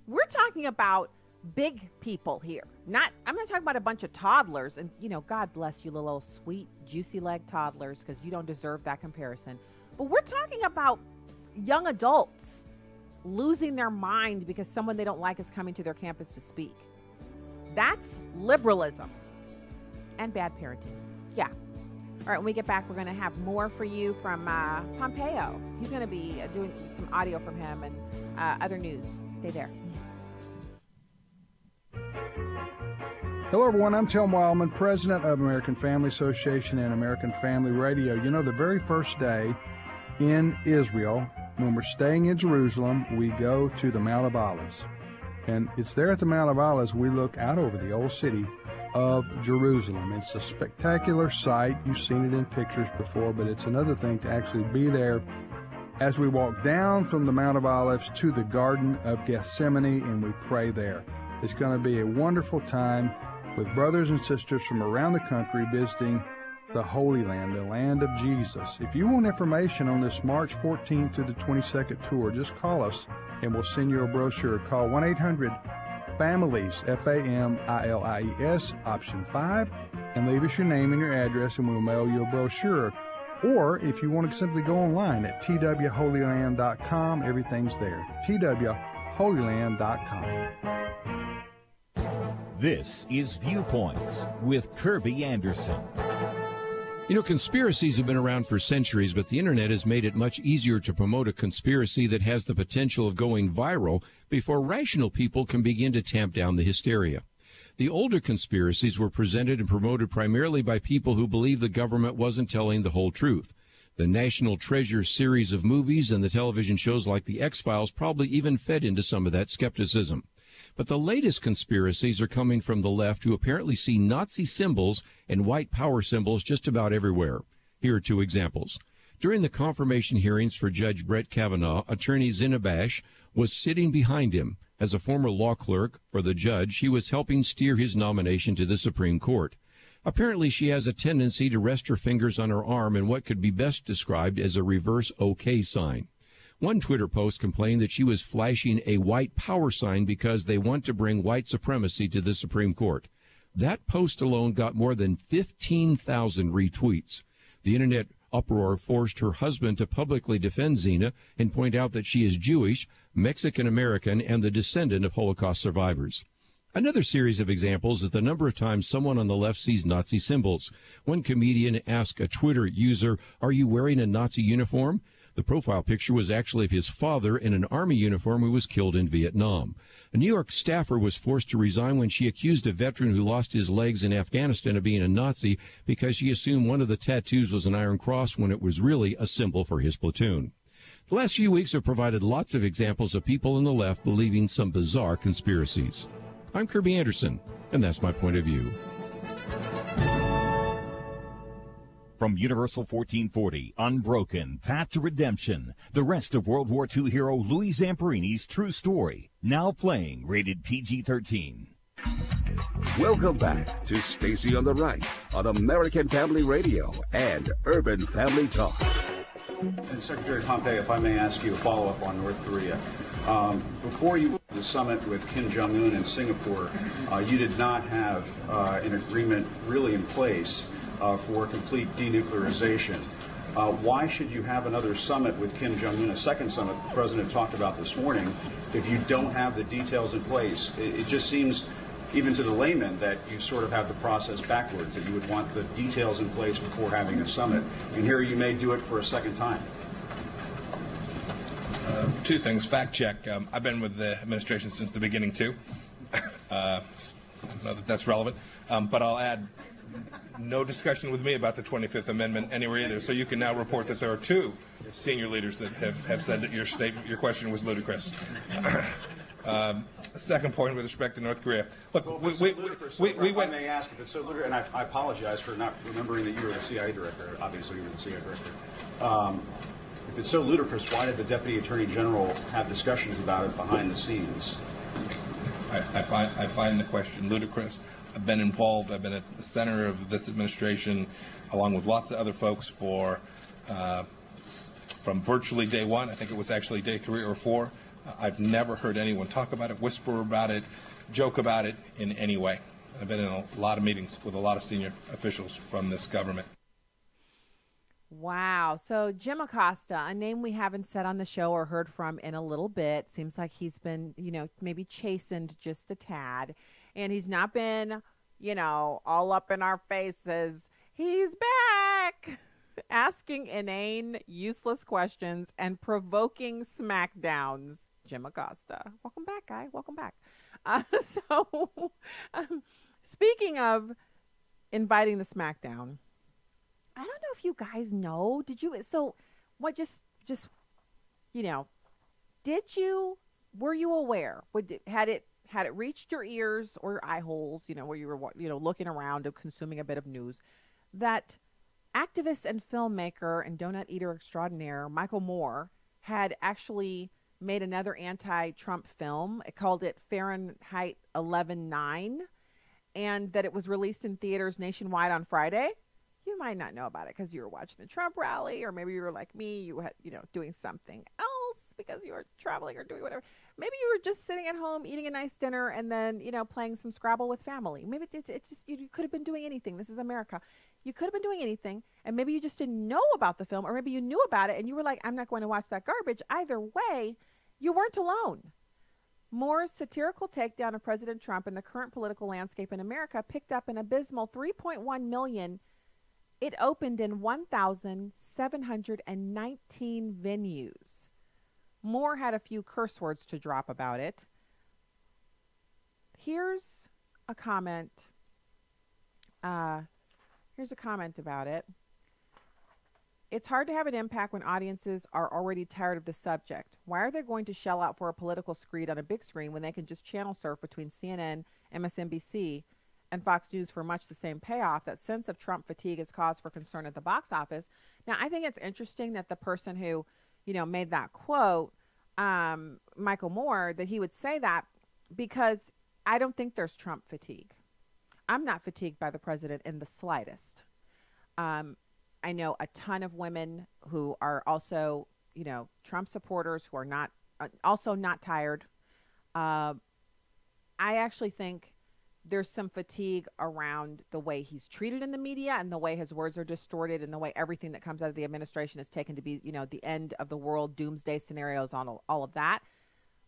we're talking about big people here. I'm not talking about a bunch of toddlers. And, you know, God bless you, little sweet, juicy leg toddlers, because you don't deserve that comparison. But we're talking about young adults losing their mind because someone they don't like is coming to their campus to speak. That's liberalism and bad parenting. Yeah. All right, when we get back, we're going to have more for you from Pompeo. He's going to be doing some audio from him and other news. Stay there. Hello, everyone. I'm Tim Wildman, president of American Family Association and American Family Radio. You know, the very first day in Israel, when we're staying in Jerusalem, we go to the Mount of Olives. And it's there at the Mount of Olives we look out over the old city of Jerusalem. It's a spectacular sight. You've seen it in pictures before, but it's another thing to actually be there as we walk down from the Mount of Olives to the Garden of Gethsemane, and we pray there. It's going to be a wonderful time with brothers and sisters from around the country visiting the Holy Land, the land of Jesus. If you want information on this March 14th through the 22nd tour, just call us and we'll send you a brochure. Call 1-800-FAMILIES, F-A-M-I-L-I-E-S, option 5, and leave us your name and your address and we'll mail you a brochure. Or if you want to simply go online at twholyland.com, everything's there. twholyland.com. This is Viewpoints with Kirby Anderson. You know, conspiracies have been around for centuries, but the internet has made it much easier to promote a conspiracy that has the potential of going viral before rational people can begin to tamp down the hysteria. The older conspiracies were presented and promoted primarily by people who believed the government wasn't telling the whole truth. The National Treasure series of movies and the television shows like The X-Files probably even fed into some of that skepticism. But the latest conspiracies are coming from the left, who apparently see Nazi symbols and white power symbols just about everywhere. Here are 2 examples. During the confirmation hearings for Judge Brett Kavanaugh, attorney Zinabash was sitting behind him. As a former law clerk for the judge, she was helping steer his nomination to the Supreme Court. Apparently, she has a tendency to rest her fingers on her arm in what could be best described as a reverse OK sign. One Twitter post complained that she was flashing a white power sign because they want to bring white supremacy to the Supreme Court. That post alone got more than 15,000 retweets. The internet uproar forced her husband to publicly defend Zina and point out that she is Jewish, Mexican-American, and the descendant of Holocaust survivors. Another series of examples is the number of times someone on the left sees Nazi symbols. One comedian asked a Twitter user, "Are you wearing a Nazi uniform?" The profile picture was actually of his father in an army uniform who was killed in Vietnam. A New York staffer was forced to resign when she accused a veteran who lost his legs in Afghanistan of being a Nazi because she assumed one of the tattoos was an Iron Cross when it was really a symbol for his platoon. The last few weeks have provided lots of examples of people on the left believing some bizarre conspiracies. I'm Kirby Anderson, and that's my point of view. From Universal 1440, Unbroken, Path to Redemption, the rest of World War II hero Louis Zamperini's true story, now playing, rated PG-13. Welcome back to Stacy on the Right on American Family Radio and Urban Family Talk. And Secretary Pompeo, if I may ask you a follow-up on North Korea. Before you the summit with Kim Jong-un in Singapore, you did not have an agreement really in place for complete denuclearization. Why should you have another summit with Kim Jong-un, a second summit the president talked about this morning, if you don't have the details in place? It just seems, even to the layman, that you sort of have the process backwards, that you would want the details in place before having a summit. And here you may do it for a second time. Two things. Fact check. I've been with the administration since the beginning, too. I know that that's relevant. But I'll add, no discussion with me about the 25th Amendment anywhere either. So you can now report that there are two senior leaders that have said that your question was ludicrous. Second point with respect to North Korea. Look, well, we went. I may ask if it's so ludicrous, and I apologize for not remembering that you were the CIA director. Obviously, you were the CIA director. If it's so ludicrous, why did the Deputy Attorney General have discussions about it behind the scenes? I find the question ludicrous. I've been involved. I've been at the center of this administration, along with lots of other folks, from virtually day one. I think it was actually day 3 or 4. I've never heard anyone talk about it, whisper about it, joke about it in any way. I've been in a lot of meetings with a lot of senior officials from this government. Wow. So Jim Acosta, a name we haven't said on the show or heard from in a little bit. Seems like he's been, maybe chastened just a tad. And he's not been, all up in our faces. He's back asking inane, useless questions and provoking smackdowns. Jim Acosta. Welcome back, guy. Welcome back. Speaking of inviting the smackdown, I don't know if you guys know. Did you? So, what? Were you aware? Had it reached your ears or eye holes? Where you were, looking around and consuming a bit of news, that activist and filmmaker and donut eater extraordinaire Michael Moore had actually made another anti-Trump film. It called it Fahrenheit 11/9, and that it was released in theaters nationwide on Friday. You might not know about it because you were watching the Trump rally, or maybe you were like me, you had, doing something else because you were traveling or doing whatever. Maybe you were just sitting at home eating a nice dinner and then, playing some Scrabble with family. Maybe it's just, you could have been doing anything. This is America. You could have been doing anything, and maybe you just didn't know about the film, or maybe you knew about it and you were like, I'm not going to watch that garbage. Either way, you weren't alone. Moore's satirical takedown of President Trump and the current political landscape in America picked up an abysmal 3.1 million. It opened in 1,719 venues. Moore had a few curse words to drop about it. Here's a comment. Here's a comment about it. It's hard to have an impact when audiences are already tired of the subject. Why are they going to shell out for a political screed on a big screen when they can just channel surf between CNN, MSNBC, and Fox News for much the same payoff? That sense of Trump fatigue is cause for concern at the box office. Now, I think it's interesting that the person who, made that quote, Michael Moore, that he would say that, because I don't think there's Trump fatigue. I'm not fatigued by the president in the slightest. I know a ton of women who are also, Trump supporters who are not, also not tired. I actually think there's some fatigue around the way he's treated in the media and the way his words are distorted and the way everything that comes out of the administration is taken to be, the end of the world, doomsday scenarios, on all of that.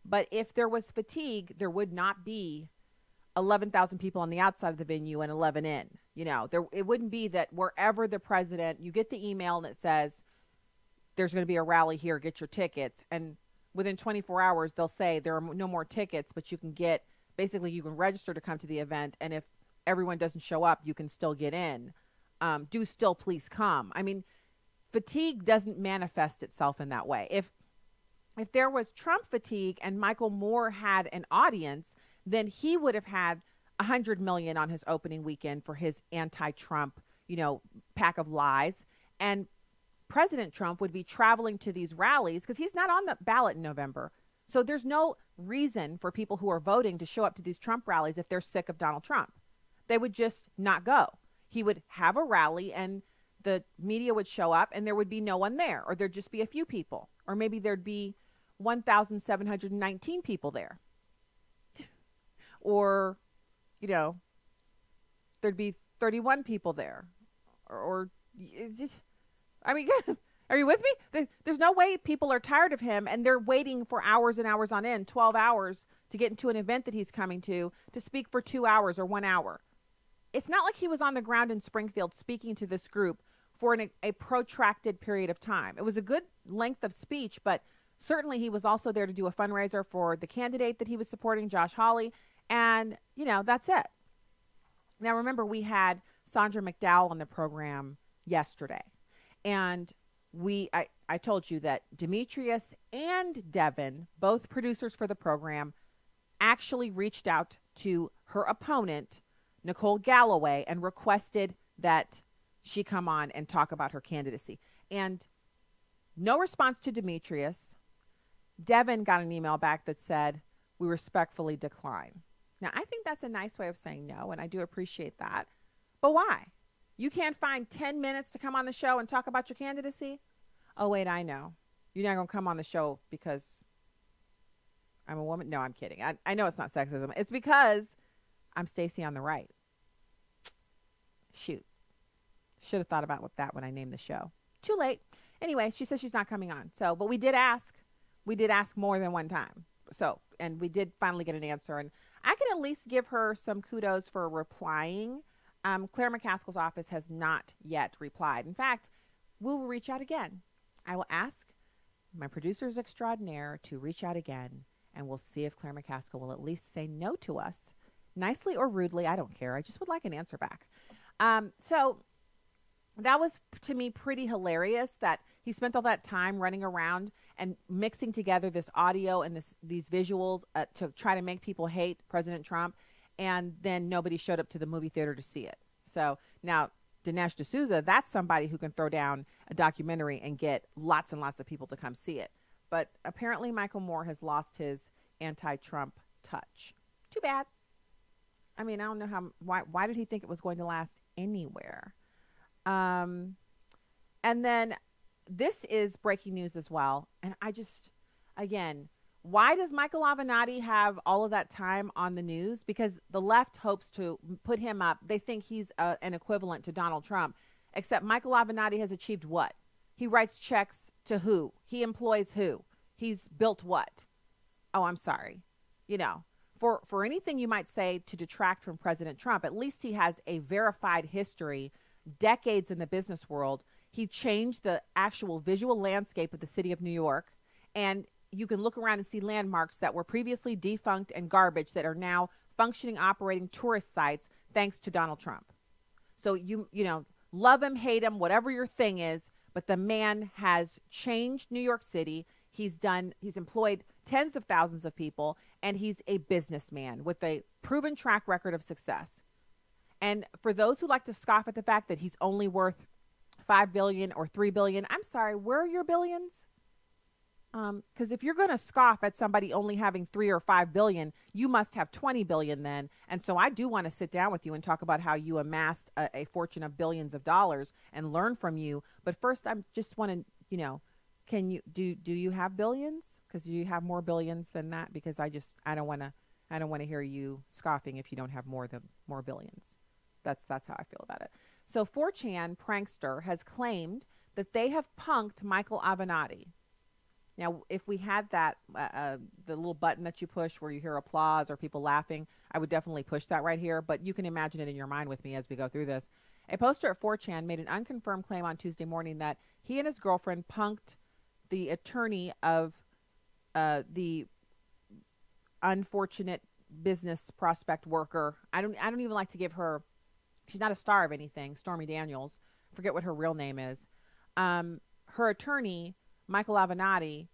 But if there was fatigue, there would not be 11,000 people on the outside of the venue and 11 in. It wouldn't be that wherever the president, you get the email and it says, there's going to be a rally here, get your tickets. And within 24 hours, they'll say there are no more tickets, but you can register to come to the event. And if everyone doesn't show up, you can still get in. Do still please come. I mean, fatigue doesn't manifest itself in that way. If there was Trump fatigue and Michael Moore had an audience, then he would have had 100 million on his opening weekend for his anti-Trump, pack of lies. And President Trump would be traveling to these rallies because he's not on the ballot in November. So there's no reason for people who are voting to show up to these Trump rallies if they're sick of Donald Trump. They would just not go. He would have a rally and the media would show up and there would be no one there, or there'd just be a few people, or maybe there'd be 1,719 people there. Or, there'd be 31 people there. Or just, are you with me? There's no way people are tired of him and they're waiting for hours and hours on end, 12 hours to get into an event that he's coming to speak for 2 hours or 1 hour. It's not like he was on the ground in Springfield speaking to this group for a protracted period of time. It was a good length of speech, but certainly he was also there to do a fundraiser for the candidate that he was supporting, Josh Hawley. And, that's it. Now, remember, we had Sandra McDowell on the program yesterday. And I told you that Demetrius and Devin, both producers for the program, actually reached out to her opponent, Nicole Galloway, and requested that she come on and talk about her candidacy. And no response to Demetrius. Devin got an email back that said, "We respectfully decline." Now, I think that's a nice way of saying no, and I do appreciate that. But why? You can't find 10 minutes to come on the show and talk about your candidacy? Oh, wait, I know. You're not going to come on the show because I'm a woman? No, I'm kidding. I know it's not sexism. It's because I'm Stacey on the right. Shoot. Should have thought about that when I named the show. Too late. Anyway, she says she's not coming on. But we did ask. We did ask more than one time. And we did finally get an answer. And I can at least give her some kudos for replying. Claire McCaskill's office has not yet replied. In fact, we will reach out again. I will ask my producers extraordinaire to reach out again, and we'll see if Claire McCaskill will at least say no to us, nicely or rudely. I don't care. I just would like an answer back. So that was, to me, pretty hilarious that he spent all that time running around and mixing together this audio and these visuals to try to make people hate President Trump, and then nobody showed up to the movie theater to see it. So now Dinesh D'Souza, that's somebody who can throw down a documentary and get lots and lots of people to come see it. But apparently Michael Moore has lost his anti-Trump touch. Too bad. I mean, I don't know why did he think it was going to last anywhere? And then this is breaking news as well. And I just, again, why does Michael Avenatti have all of that time on the news? Because the left hopes to put him up. They think he's an equivalent to Donald Trump, except Michael Avenatti has achieved what? He writes checks to who? He employs who? He's built what? Oh, I'm sorry. For anything you might say to detract from President Trump, at least he has a verified history, decades in the business world. He changed the actual visual landscape of the city of New York, and you can look around and see landmarks that were previously defunct and garbage that are now functioning, operating tourist sites thanks to Donald Trump. So you love him, hate him, whatever your thing is, but the man has changed New York City. He's employed tens of thousands of people, and he's a businessman with a proven track record of success. And for those who like to scoff at the fact that he's only worth $5 billion or $3 billion, I'm sorry, where are your billions? Because if you're going to scoff at somebody only having 3 or 5 billion, you must have 20 billion then. And so I do want to sit down with you and talk about how you amassed a fortune of billions of dollars and learn from you. But first, I just want to, can you do you have billions? Because you have more billions than that? Because I don't want to I don't want to hear you scoffing if you don't have more billions. That's how I feel about it. So 4chan prankster has claimed that they have punked Michael Avenatti. Now, if we had that, the little button that you push where you hear applause or people laughing, I would definitely push that right here. But you can imagine it in your mind with me as we go through this. A poster at 4chan made an unconfirmed claim on Tuesday morning that he and his girlfriend punked the attorney of the unfortunate business prospect worker. I don't even like to give her. She's not a star of anything. Stormy Daniels. I forget what her real name is. Her attorney, Michael Avenatti,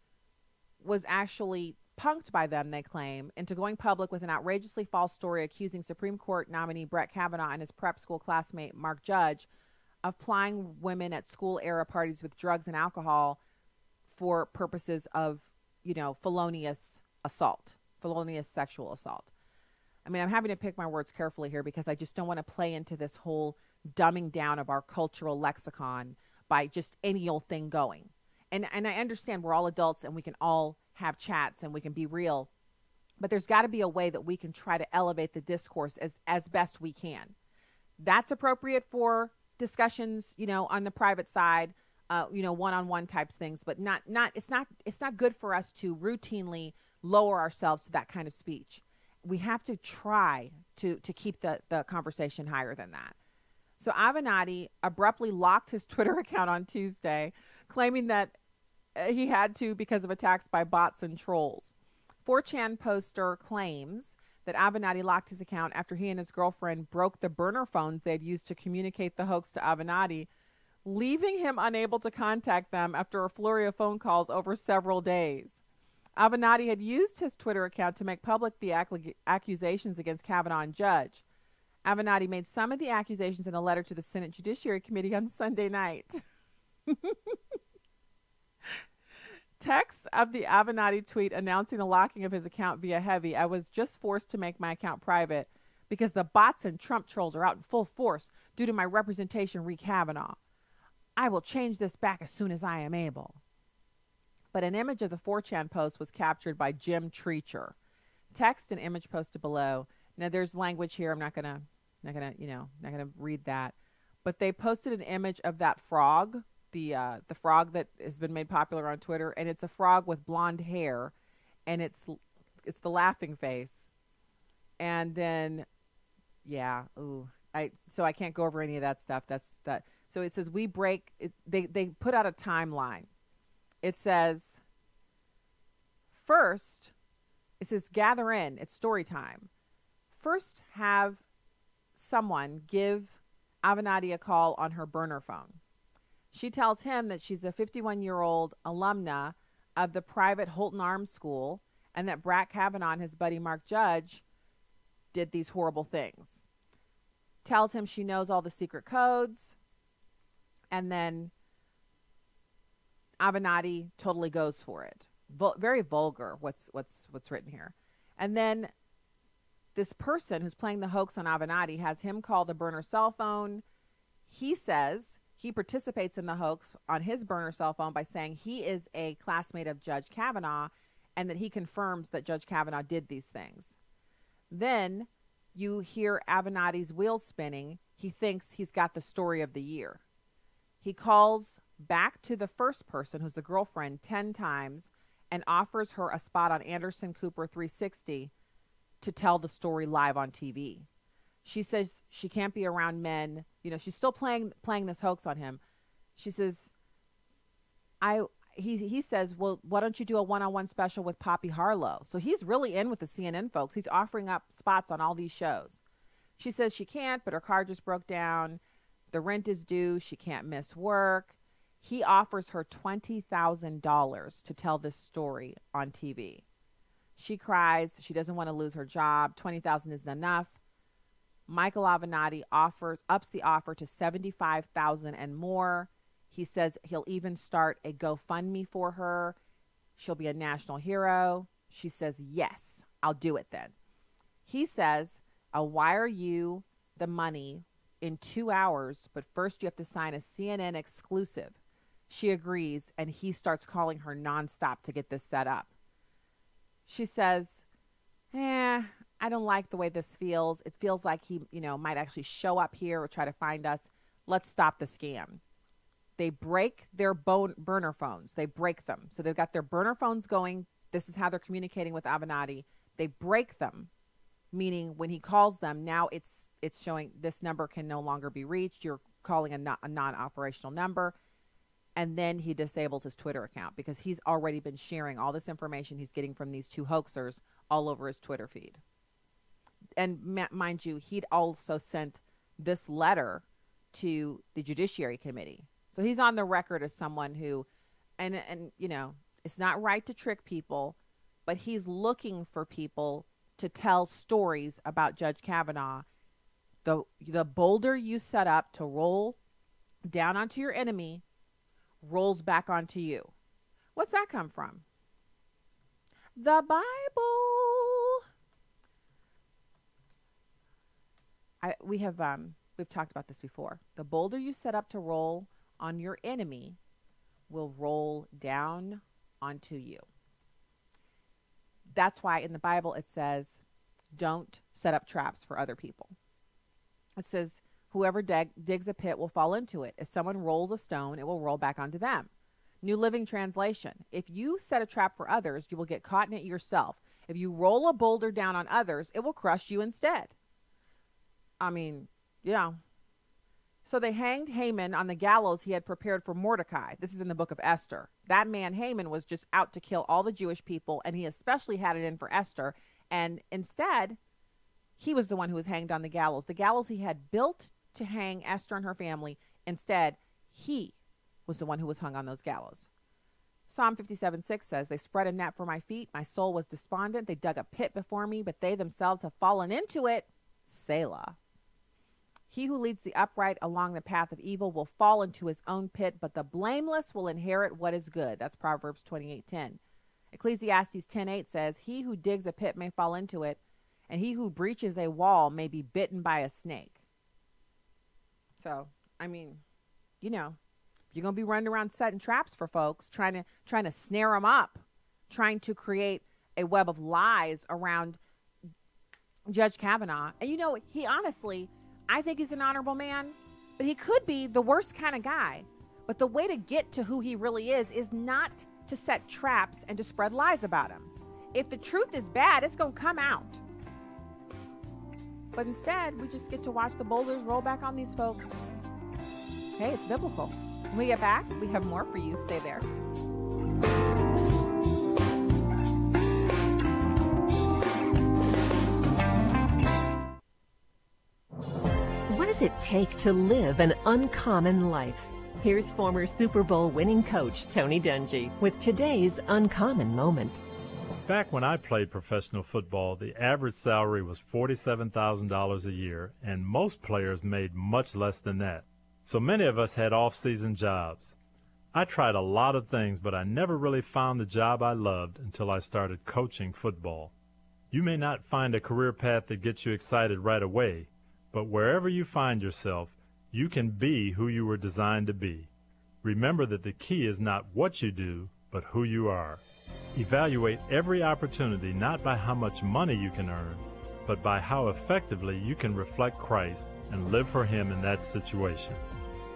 was actually punked by them, they claim, into going public with an outrageously false story accusing Supreme Court nominee Brett Kavanaugh and his prep school classmate Mark Judge of plying women at school-era parties with drugs and alcohol for purposes of, felonious sexual assault. I mean, I'm having to pick my words carefully here because I just don't want to play into this whole dumbing down of our cultural lexicon by just any old thing going. And I understand we're all adults and we can all have chats and we can be real, but there's got to be a way that we can try to elevate the discourse as best we can. That's appropriate for discussions, on the private side, one-on-one types things, but it's not good for us to routinely lower ourselves to that kind of speech. We have to try to keep the conversation higher than that. So Avenatti abruptly locked his Twitter account on Tuesday, claiming that he had to because of attacks by bots and trolls. 4chan poster claims that Avenatti locked his account after he and his girlfriend broke the burner phones they had used to communicate the hoax to Avenatti, leaving him unable to contact them after a flurry of phone calls over several days. Avenatti had used his Twitter account to make public the accusations against Kavanaugh and Judge. Avenatti made some of the accusations in a letter to the Senate Judiciary Committee on Sunday night. Text of the Avenatti tweet announcing the locking of his account via Heavy. I was just forced to make my account private because the bots and Trump trolls are out in full force due to my representation re Kavanaugh. I will change this back as soon as I am able. But an image of the 4chan post was captured by Jim Treacher. Text and image posted below. Now there's language here. I'm not gonna read that. But they posted an image of that frog, the frog that has been made popular on Twitter, and it's a frog with blonde hair, and it's the laughing face. And then, so I can't go over any of that stuff. That's that. So it says we break. They put out a timeline. It says, first, it says gather in. It's story time. First, have someone give Avenatti a call on her burner phone. She tells him that she's a 51-year-old alumna of the private Holton Arms School and that Brett Kavanaugh and his buddy Mark Judge did these horrible things. Tells him she knows all the secret codes, and then Avenatti totally goes for it. Very vulgar what's written here. And then this person who's playing the hoax on Avenatti has him call the burner cell phone. He says he participates in the hoax on his burner cell phone by saying he is a classmate of Judge Kavanaugh and that he confirms that Judge Kavanaugh did these things. Then you hear Avenatti's wheels spinning. He thinks he's got the story of the year. He calls back to the first person, who's the girlfriend, 10 times and offers her a spot on Anderson Cooper 360 to tell the story live on TV. She says she can't be around men. She's still playing this hoax on him. She says, he says, well, why don't you do a one-on-one special with Poppy Harlow? So he's really in with the CNN folks. He's offering up spots on all these shows. She says she can't, but her car just broke down. The rent is due. She can't miss work. He offers her $20,000 to tell this story on TV. She cries. She doesn't want to lose her job. $20,000 isn't enough. Michael Avenatti ups the offer to $75,000 and more. He says he'll even start a GoFundMe for her. She'll be a national hero. She says, yes, I'll do it then. He says, I'll wire you the money in 2 hours, but first you have to sign a CNN exclusive. She agrees, and he starts calling her nonstop to get this set up. She says, I don't like the way this feels. It feels like he, might actually show up here or try to find us. Let's stop the scam. They break their burner phones. They break them. So they've got their burner phones going. This is how they're communicating with Avenatti. They break them, meaning when he calls them, now it's showing this number can no longer be reached. You're calling a non-operational number. And then he disables his Twitter account because he's already been sharing all this information he's getting from these two hoaxers all over his Twitter feed. And mind you, he'd also sent this letter to the Judiciary Committee. So he's on the record as someone who, and it's not right to trick people, but he's looking for people to tell stories about Judge Kavanaugh. The boulder you set up to roll down onto your enemy rolls back onto you. What's that come from? The Bible. We've talked about this before. The boulder you set up to roll on your enemy will roll down onto you. That's why in the Bible it says, don't set up traps for other people. It says, whoever digs a pit will fall into it. If someone rolls a stone, it will roll back onto them. New Living Translation. If you set a trap for others, you will get caught in it yourself. If you roll a boulder down on others, it will crush you instead. So they hanged Haman on the gallows he had prepared for Mordecai. This is in the book of Esther. That man, Haman, was just out to kill all the Jewish people, and he especially had it in for Esther. And instead, he was the one who was hanged on the gallows. The gallows he had built to hang Esther and her family. Instead, he was the one who was hung on those gallows. Psalm 57:6 says, they spread a net for my feet. My soul was despondent. They dug a pit before me, but they themselves have fallen into it. Selah. He who leads the upright along the path of evil will fall into his own pit, but the blameless will inherit what is good. That's Proverbs 28:10. Ecclesiastes 10:8 says, he who digs a pit may fall into it, and he who breaches a wall may be bitten by a snake. So, if you're going to be running around setting traps for folks, trying to snare them up, trying to create a web of lies around Judge Kavanaugh. And he honestly, I think he's an honorable man, but he could be the worst kind of guy. But the way to get to who he really is not to set traps and to spread lies about him. If the truth is bad, it's going to come out. But instead, we just get to watch the boulders roll back on these folks. Hey, it's biblical. When we get back, we have more for you. Stay there. What does it take to live an uncommon life? Here's former Super Bowl winning coach Tony Dungy with today's uncommon moment. Back when I played professional football, the average salary was $47,000 a year, and most players made much less than that. So many of us had off-season jobs. I tried a lot of things, but I never really found the job I loved until I started coaching football. You may not find a career path that gets you excited right away, but wherever you find yourself, you can be who you were designed to be. Remember that the key is not what you do, but who you are. Evaluate every opportunity not by how much money you can earn, but by how effectively you can reflect Christ and live for Him in that situation.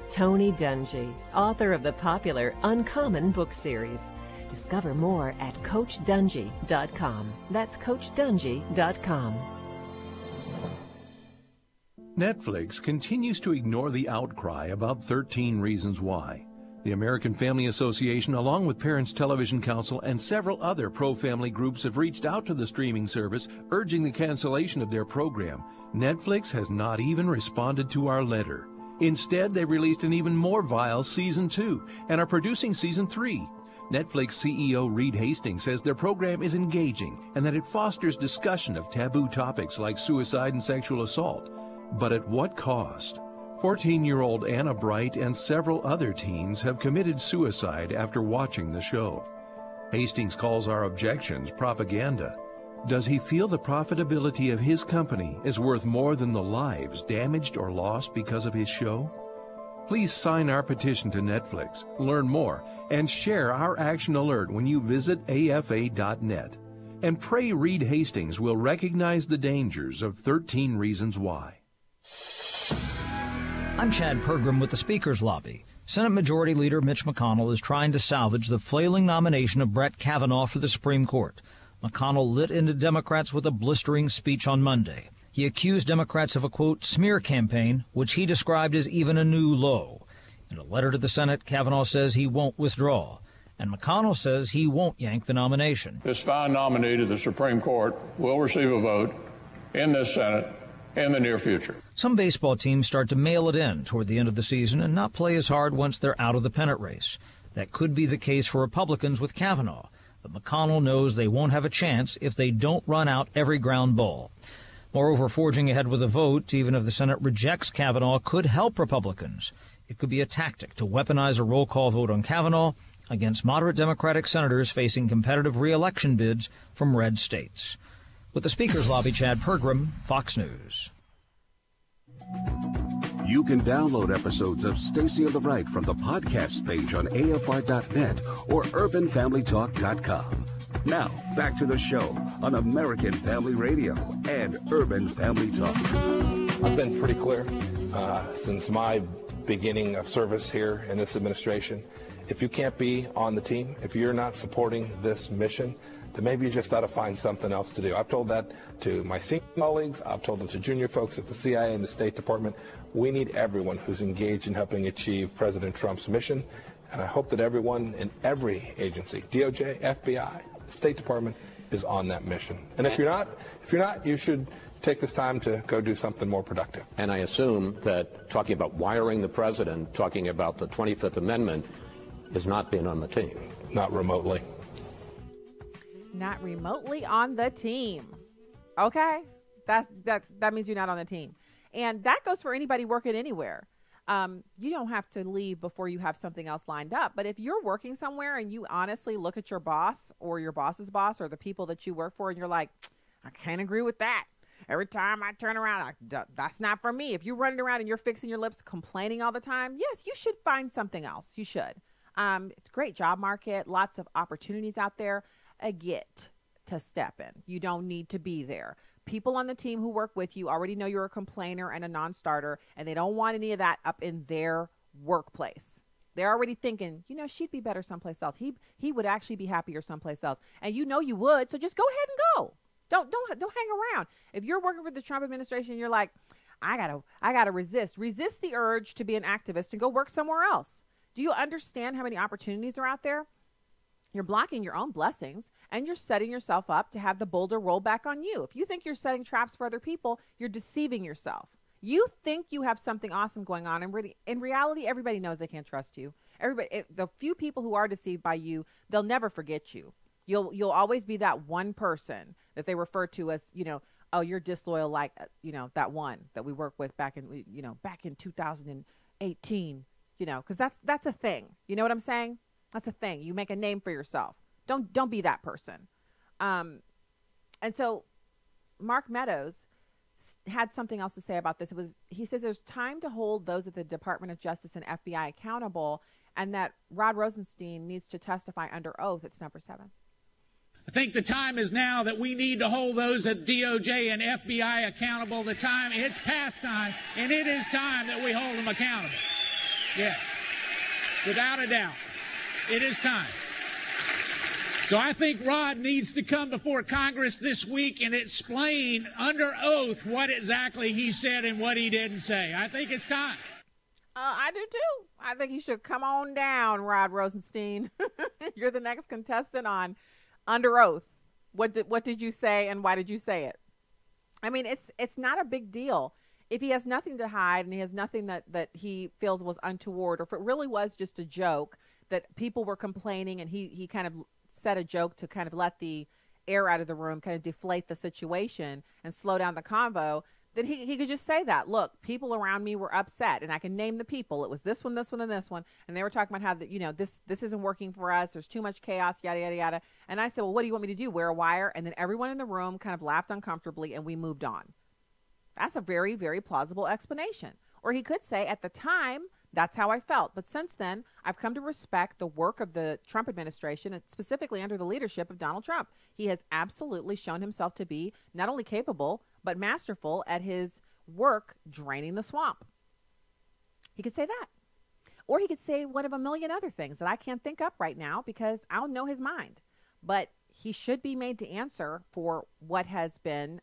Tony Dungy, author of the popular Uncommon book series. Discover more at CoachDungy.com. That's CoachDungy.com. Netflix continues to ignore the outcry about 13 Reasons Why. The American Family Association, along with Parents Television Council and several other pro-family groups, have reached out to the streaming service urging the cancellation of their program. Netflix has not even responded to our letter. Instead, they released an even more vile Season 2 and are producing Season 3. Netflix CEO Reed Hastings says their program is engaging and that it fosters discussion of taboo topics like suicide and sexual assault. But at what cost? 14-year-old Anna Bright and several other teens have committed suicide after watching the show. Hastings calls our objections propaganda. Does he feel the profitability of his company is worth more than the lives damaged or lost because of his show? Please sign our petition to Netflix, learn more, and share our action alert when you visit afa.net. and pray Reed Hastings will recognize the dangers of 13 Reasons Why. I'm Chad Pergram with the Speaker's Lobby. Senate Majority Leader Mitch McConnell is trying to salvage the flailing nomination of Brett Kavanaugh for the Supreme Court. McConnell lit into Democrats with a blistering speech on Monday. He accused Democrats of a, quote, smear campaign, which he described as even a new low. In a letter to the Senate, Kavanaugh says he won't withdraw. And McConnell says he won't yank the nomination. This fine nominee to the Supreme Court will receive a vote in this Senate in the near future. Some baseball teams start to mail it in toward the end of the season and not play as hard once they're out of the pennant race. That could be the case for Republicans with Kavanaugh, but McConnell knows they won't have a chance if they don't run out every ground ball. Moreover, forging ahead with a vote, even if the Senate rejects Kavanaugh, could help Republicans. It could be a tactic to weaponize a roll call vote on Kavanaugh against moderate Democratic senators facing competitive re-election bids from red states. With the Speaker's Lobby, Chad Pergram, Fox News. You can download episodes of Stacy on the Right from the podcast page on AFR.net or UrbanFamilyTalk.com. Now, back to the show on American Family Radio and Urban Family Talk. I've been pretty clear since my beginning of service here in this administration. If you can't be on the team, if you're not supporting this mission, then maybe you just ought to find something else to do. I've told that to my senior colleagues. I've told it to junior folks at the CIA and the State Department. We need everyone who's engaged in helping achieve President Trump's mission. And I hope that everyone in every agency, DOJ, FBI, State Department, is on that mission. And if you're not, you should take this time to go do something more productive. And I assume that talking about wiring the president, talking about the 25th Amendment, has not been on the team. Not remotely. Not remotely on the team. Okay? That means you're not on the team. And that goes for anybody working anywhere. You don't have to leave before you have something else lined up. But if you're working somewhere and you honestly look at your boss or your boss's boss or the people that you work for and you're like, I can't agree with that. Every time I turn around, that's not for me. If you're running around and you're fixing your lips, complaining all the time, yes, you should find something else. You should. It's a great job market, lots of opportunities out there. A get to step in. You don't need to be there. People on the team who work with you already know you're a complainer and a non-starter, and they don't want any of that up in their workplace. They're already thinking, she'd be better someplace else. He would actually be happier someplace else. And you would, so just go ahead and go. Don't hang around. If you're working for the Trump administration, you're like, I gotta resist the urge to be an activist and go work somewhere else. Do you understand how many opportunities are out there? You're blocking your own blessings, and you're setting yourself up to have the boulder roll back on you. If you think you're setting traps for other people, you're deceiving yourself. You think you have something awesome going on, and in reality, everybody knows they can't trust you. The few people who are deceived by you, they'll never forget you. You'll always be that one person that they refer to as, oh, you're disloyal, like, that one that we worked with back in 2018, because that's a thing. You know what I'm saying? That's a thing. You make a name for yourself. Don't be that person. And so Mark Meadows had something else to say about this. He says there's time to hold those at the Department of Justice and FBI accountable, and that Rod Rosenstein needs to testify under oath. It's number 7. I think the time is now that we need to hold those at DOJ and FBI accountable. It's past time, and it is time that we hold them accountable. Yes, without a doubt. It is time. So I think Rod needs to come before Congress this week and explain under oath what exactly he said and what he didn't say. I think it's time. I do too. I think you should come on down, Rod Rosenstein. You're the next contestant on Under Oath. What did you say and why did you say it? I mean, it's not a big deal. If he has nothing to hide and he has nothing that he feels was untoward, or if it really was just a joke that people were complaining and he kind of said a joke to kind of let the air out of the room, kind of deflate the situation and slow down the convo, then he could just say that. Look, people around me were upset, and I can name the people. It was this one, this one, and this one. And they were talking about how, this isn't working for us. There's too much chaos, yada, yada, yada. And I said, well, what do you want me to do? Wear a wire? And then everyone in the room kind of laughed uncomfortably, and we moved on. That's a very, very plausible explanation. Or he could say, at the time, That's how I felt. But since then, I've come to respect the work of the Trump administration, and specifically under the leadership of Donald Trump. He has absolutely shown himself to be not only capable, but masterful at his work draining the swamp. He could say that. Or he could say one of a million other things that I can't think up right now because I don't know his mind. But he should be made to answer for what has been,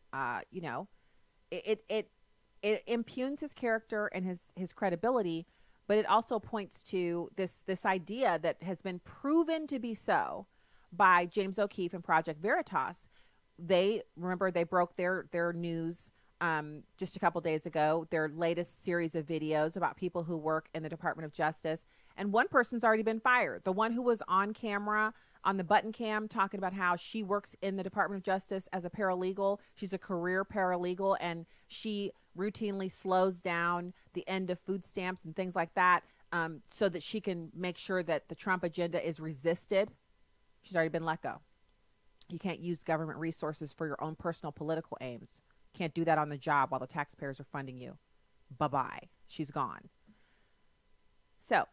it impugns his character and his credibility, but it also points to this idea that has been proven to be so by James O'Keefe and Project Veritas. They broke their news just a couple days ago, their latest series of videos about people who work in the Department of Justice. And one person's already been fired. The one who was on camera on the button cam talking about how she works in the Department of Justice as a paralegal. She's a career paralegal, and she routinely slows down the end of food stamps and things like that so that she can make sure that the Trump agenda is resisted. She's already been let go. You can't use government resources for your own personal political aims. Can't do that on the job while the taxpayers are funding you. Bye-bye. She's gone. So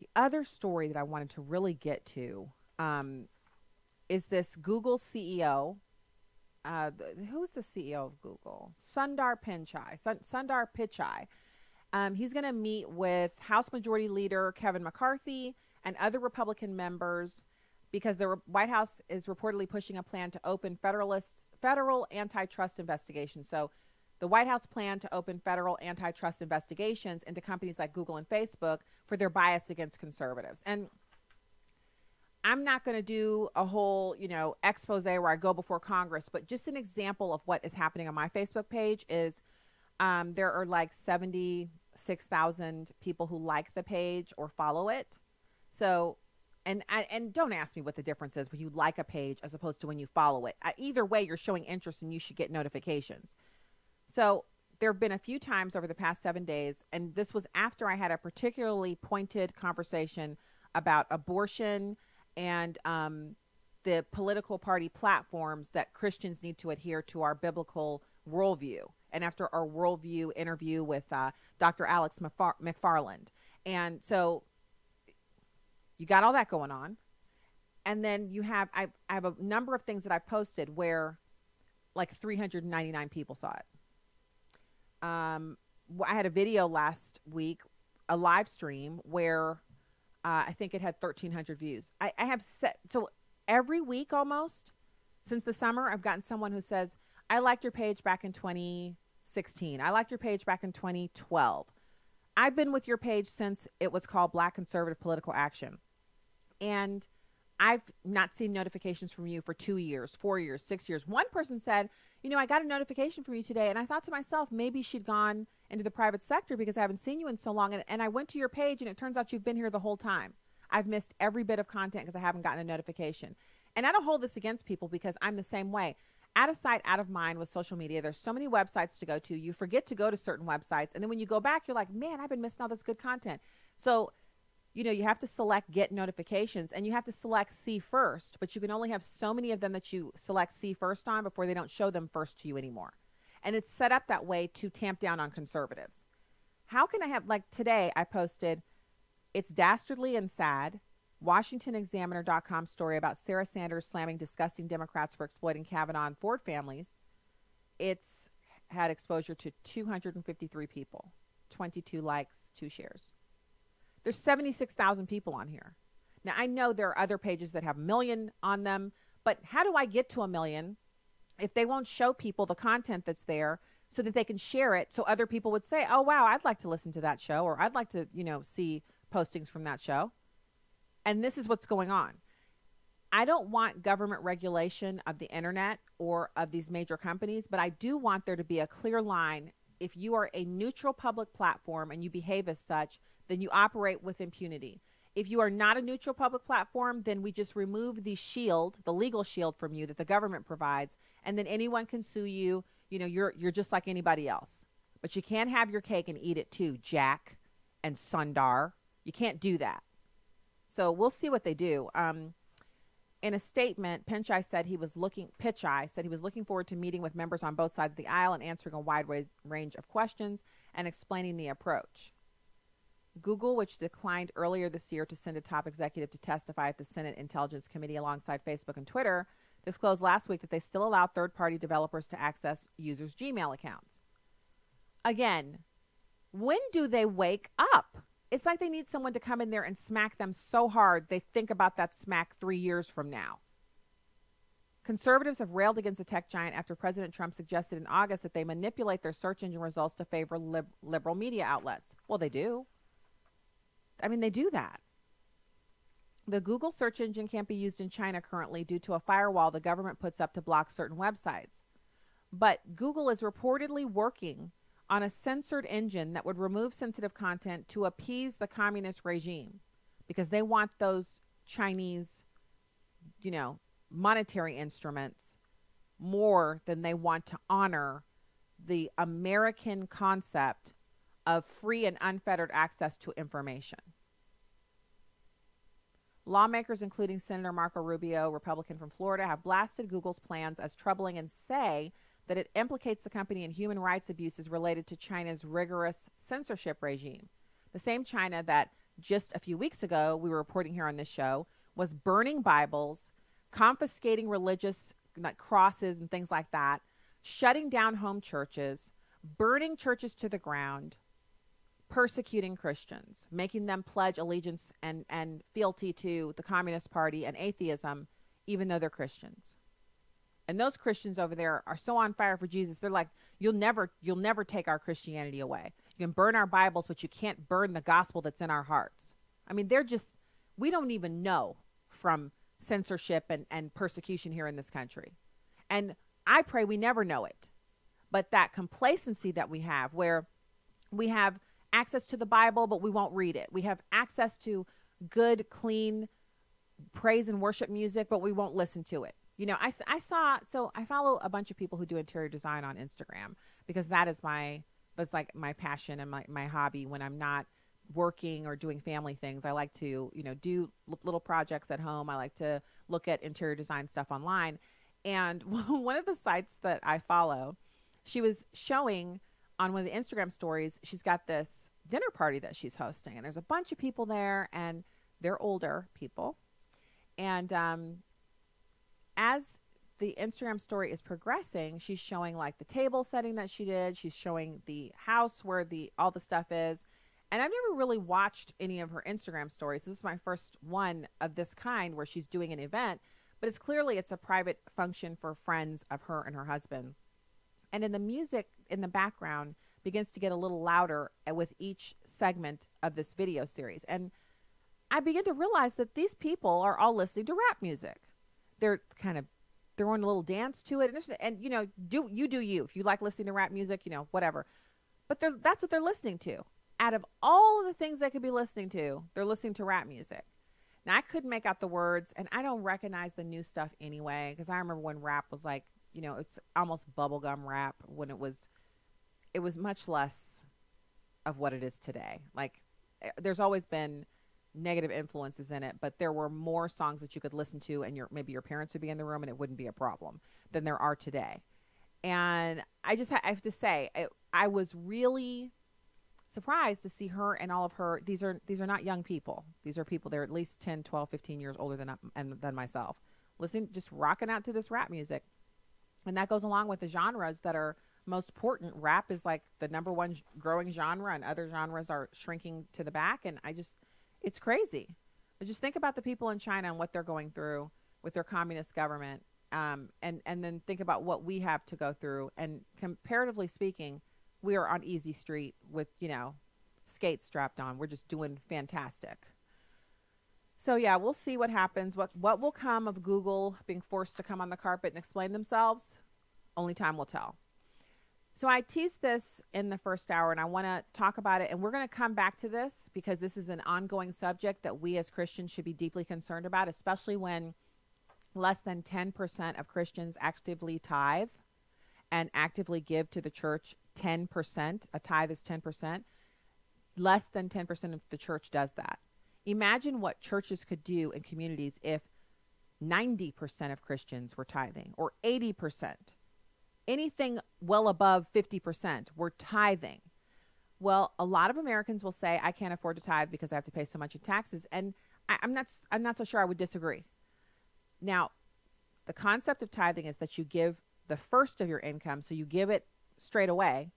the other story that I wanted to really get to is this Google CEO. Who's the CEO of Google? Sundar Pichai. He's going to meet with House Majority Leader Kevin McCarthy and other Republican members because the White House is reportedly pushing a plan to open federal antitrust investigations. So the White House planned to open federal antitrust investigations into companies like Google and Facebook for their bias against conservatives. And I'm not going to do a whole, expose where I go before Congress, but just an example of what is happening on my Facebook page is there are like 76,000 people who like the page or follow it. So, and don't ask me what the difference is when you like a page as opposed to when you follow it. Either way, you're showing interest and you should get notifications. So there have been a few times over the past 7 days, and this was after I had a particularly pointed conversation about abortion and the political party platforms that Christians need to adhere to our biblical worldview. And after our worldview interview with Dr. Alex McFarland. And so you got all that going on. And then I have a number of things that I posted where like 399 people saw it. I had a video last week, a live stream where I think it had 1,300 views. I have set, so every week almost since the summer, I've gotten someone who says, I liked your page back in 2016. I liked your page back in 2012. I've been with your page since it was called Black Conservative Political Action. And I've not seen notifications from you for 2 years, 4 years, 6 years. One person said, I got a notification from you today. And I thought to myself, maybe she'd gone into the private sector because I haven't seen you in so long. And I went to your page and it turns out you've been here the whole time. I've missed every bit of content because I haven't gotten a notification. And I don't hold this against people because I'm the same way. Out of sight, out of mind with social media. There's so many websites to go to. You forget to go to certain websites. And then when you go back, you're like, man, I've been missing all this good content. So you have to select get notifications and you have to select see first, but you can only have so many of them that you select see first on before they don't show them first to you anymore. And it's set up that way to tamp down on conservatives. How can I have, like today I posted, it's dastardly and sad, WashingtonExaminer.com story about Sarah Sanders slamming disgusting Democrats for exploiting Kavanaugh and Ford families. It's had exposure to 253 people, 22 likes, 2 shares. There's 76,000 people on here. Now, I know there are other pages that have 1 million on them, but how do I get to 1 million if they won't show people the content that's there so that they can share it so other people would say, oh, wow, I'd like to listen to that show, or I'd like to, see postings from that show. And this is what's going on. I don't want government regulation of the internet or of these major companies, but I do want there to be a clear line. If you are a neutral public platform and you behave as such, then you operate with impunity. If you are not a neutral public platform, then we just remove the shield, the legal shield from you that the government provides, and then anyone can sue you. You're just like anybody else. But you can't have your cake and eat it too, Jack and Sundar. You can't do that. So we'll see what they do. In a statement, Pichai said he was looking forward to meeting with members on both sides of the aisle and answering a wide range of questions and explaining the approach. Google, which declined earlier this year to send a top executive to testify at the Senate Intelligence Committee alongside Facebook and Twitter, disclosed last week that they still allow third-party developers to access users' Gmail accounts. Again, when do they wake up? It's like they need someone to come in there and smack them so hard they think about that smack 3 years from now. Conservatives have railed against the tech giant after President Trump suggested in August that they manipulate their search engine results to favor liberal media outlets. Well, they do. I mean, they do that. The Google search engine can't be used in China currently due to a firewall the government puts up to block certain websites. But Google is reportedly working on a censored engine that would remove sensitive content to appease the communist regime because they want those Chinese, monetary instruments more than they want to honor the American concept of free and unfettered access to information. Lawmakers, including Senator Marco Rubio, Republican from Florida, have blasted Google's plans as troubling and say that it implicates the company in human rights abuses related to China's rigorous censorship regime. The same China that just a few weeks ago we were reporting here on this show was burning Bibles, confiscating religious crosses and things like that, shutting down home churches, burning churches to the ground, persecuting Christians, making them pledge allegiance and fealty to the Communist Party and atheism, even though they're Christians. And those Christians over there are so on fire for Jesus. They're like, you'll never take our Christianity away. You can burn our Bibles, but you can't burn the gospel that's in our hearts. I mean, we don't even know from censorship and persecution here in this country. And I pray we never know it. But that complacency that we have, where we have access to the Bible, but we won't read it. We have access to good, clean praise and worship music, but we won't listen to it. I follow a bunch of people who do interior design on Instagram because that's like my passion and my hobby. When I'm not working or doing family things, I like to, do little projects at home. I like to look at interior design stuff online. And one of the sites that I follow, she was showing on one of the Instagram stories, she's got this dinner party that she's hosting. And there's a bunch of people there, and they're older people. And as the Instagram story is progressing, she's showing like the table setting that she did. She's showing the house where all the stuff is. And I've never really watched any of her Instagram stories. This is my first one of this kind where she's doing an event, but it's a private function for friends of her and her husband. And in the music in the background begins to get a little louder with each segment of this video series. And I begin to realize that these people are all listening to rap music. They're kind of throwing a little dance to it. And do you. If you like listening to rap music, whatever. But that's what they're listening to. Out of all of the things they could be listening to, they're listening to rap music. Now, I couldn't make out the words, and I don't recognize the new stuff anyway, because I remember when rap was like, it's almost bubblegum rap, when it was much less of what it is today. Like, there's always been negative influences in it, but there were more songs that you could listen to, and maybe your parents would be in the room, and it wouldn't be a problem, than there are today. And I have to say, I was really surprised to see her and all of her. These are not young people. These are people, they're at least 10, 12, 15 years older than myself, listening, just rocking out to this rap music. And that goes along with the genres that are most important. Rap is like the number one growing genre, and other genres are shrinking to the back. And it's crazy. But just think about the people in China and what they're going through with their communist government. And then think about what we have to go through. And comparatively speaking, we are on easy street with, skates strapped on. We're just doing fantastic. So, yeah, we'll see what happens. What will come of Google being forced to come on the carpet and explain themselves? Only time will tell. So I teased this in the first hour, and I want to talk about it. And we're going to come back to this because this is an ongoing subject that we as Christians should be deeply concerned about, especially when less than 10% of Christians actively tithe and actively give to the church 10%. A tithe is 10%. Less than 10% of the church does that. Imagine what churches could do in communities if 90% of Christians were tithing, or 80%. Anything well above 50% were tithing. Well, a lot of Americans will say, I can't afford to tithe because I have to pay so much in taxes. And I'm not so sure I would disagree. Now, the concept of tithing is that you give the first of your income, so you give it straight away,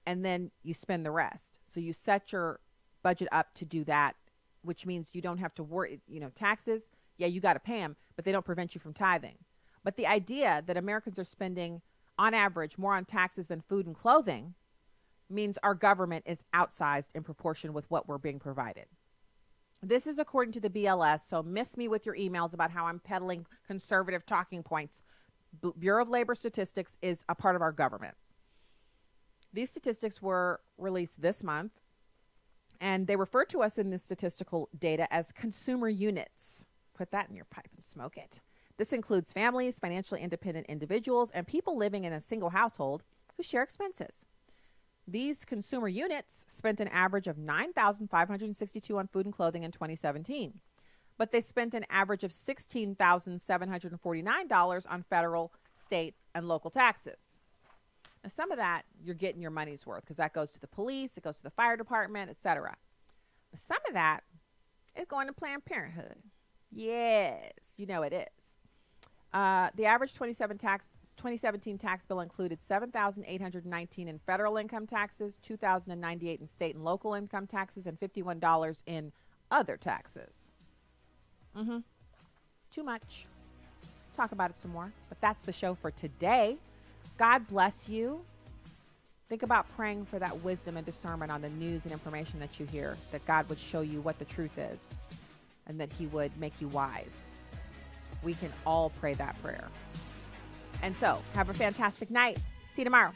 and then you spend the rest. So you set your budget up to do that, which means you don't have to worry, taxes, yeah, you got to pay them, but they don't prevent you from tithing. But the idea that Americans are spending, on average, more on taxes than food and clothing means our government is outsized in proportion with what we're being provided. This is according to the BLS, so miss me with your emails about how I'm peddling conservative talking points. Bureau of Labor Statistics is a part of our government. These statistics were released this month, and they refer to us in the statistical data as consumer units. Put that in your pipe and smoke it. This includes families, financially independent individuals, and people living in a single household who share expenses. These consumer units spent an average of $9,562 on food and clothing in 2017, but they spent an average of $16,749 on federal, state, and local taxes. Now, some of that you're getting your money's worth because that goes to the police, it goes to the fire department, etc. But some of that is going to Planned Parenthood. Yes, you know it is. The average 2017 tax bill included $7,819 in federal income taxes, $2,098 in state and local income taxes, and $51 in other taxes. Too much. Talk about it some more. But that's the show for today. God bless you. Think about praying for that wisdom and discernment on the news and information that you hear, that God would show you what the truth is and that he would make you wise. We can all pray that prayer. And so, have a fantastic night. See you tomorrow.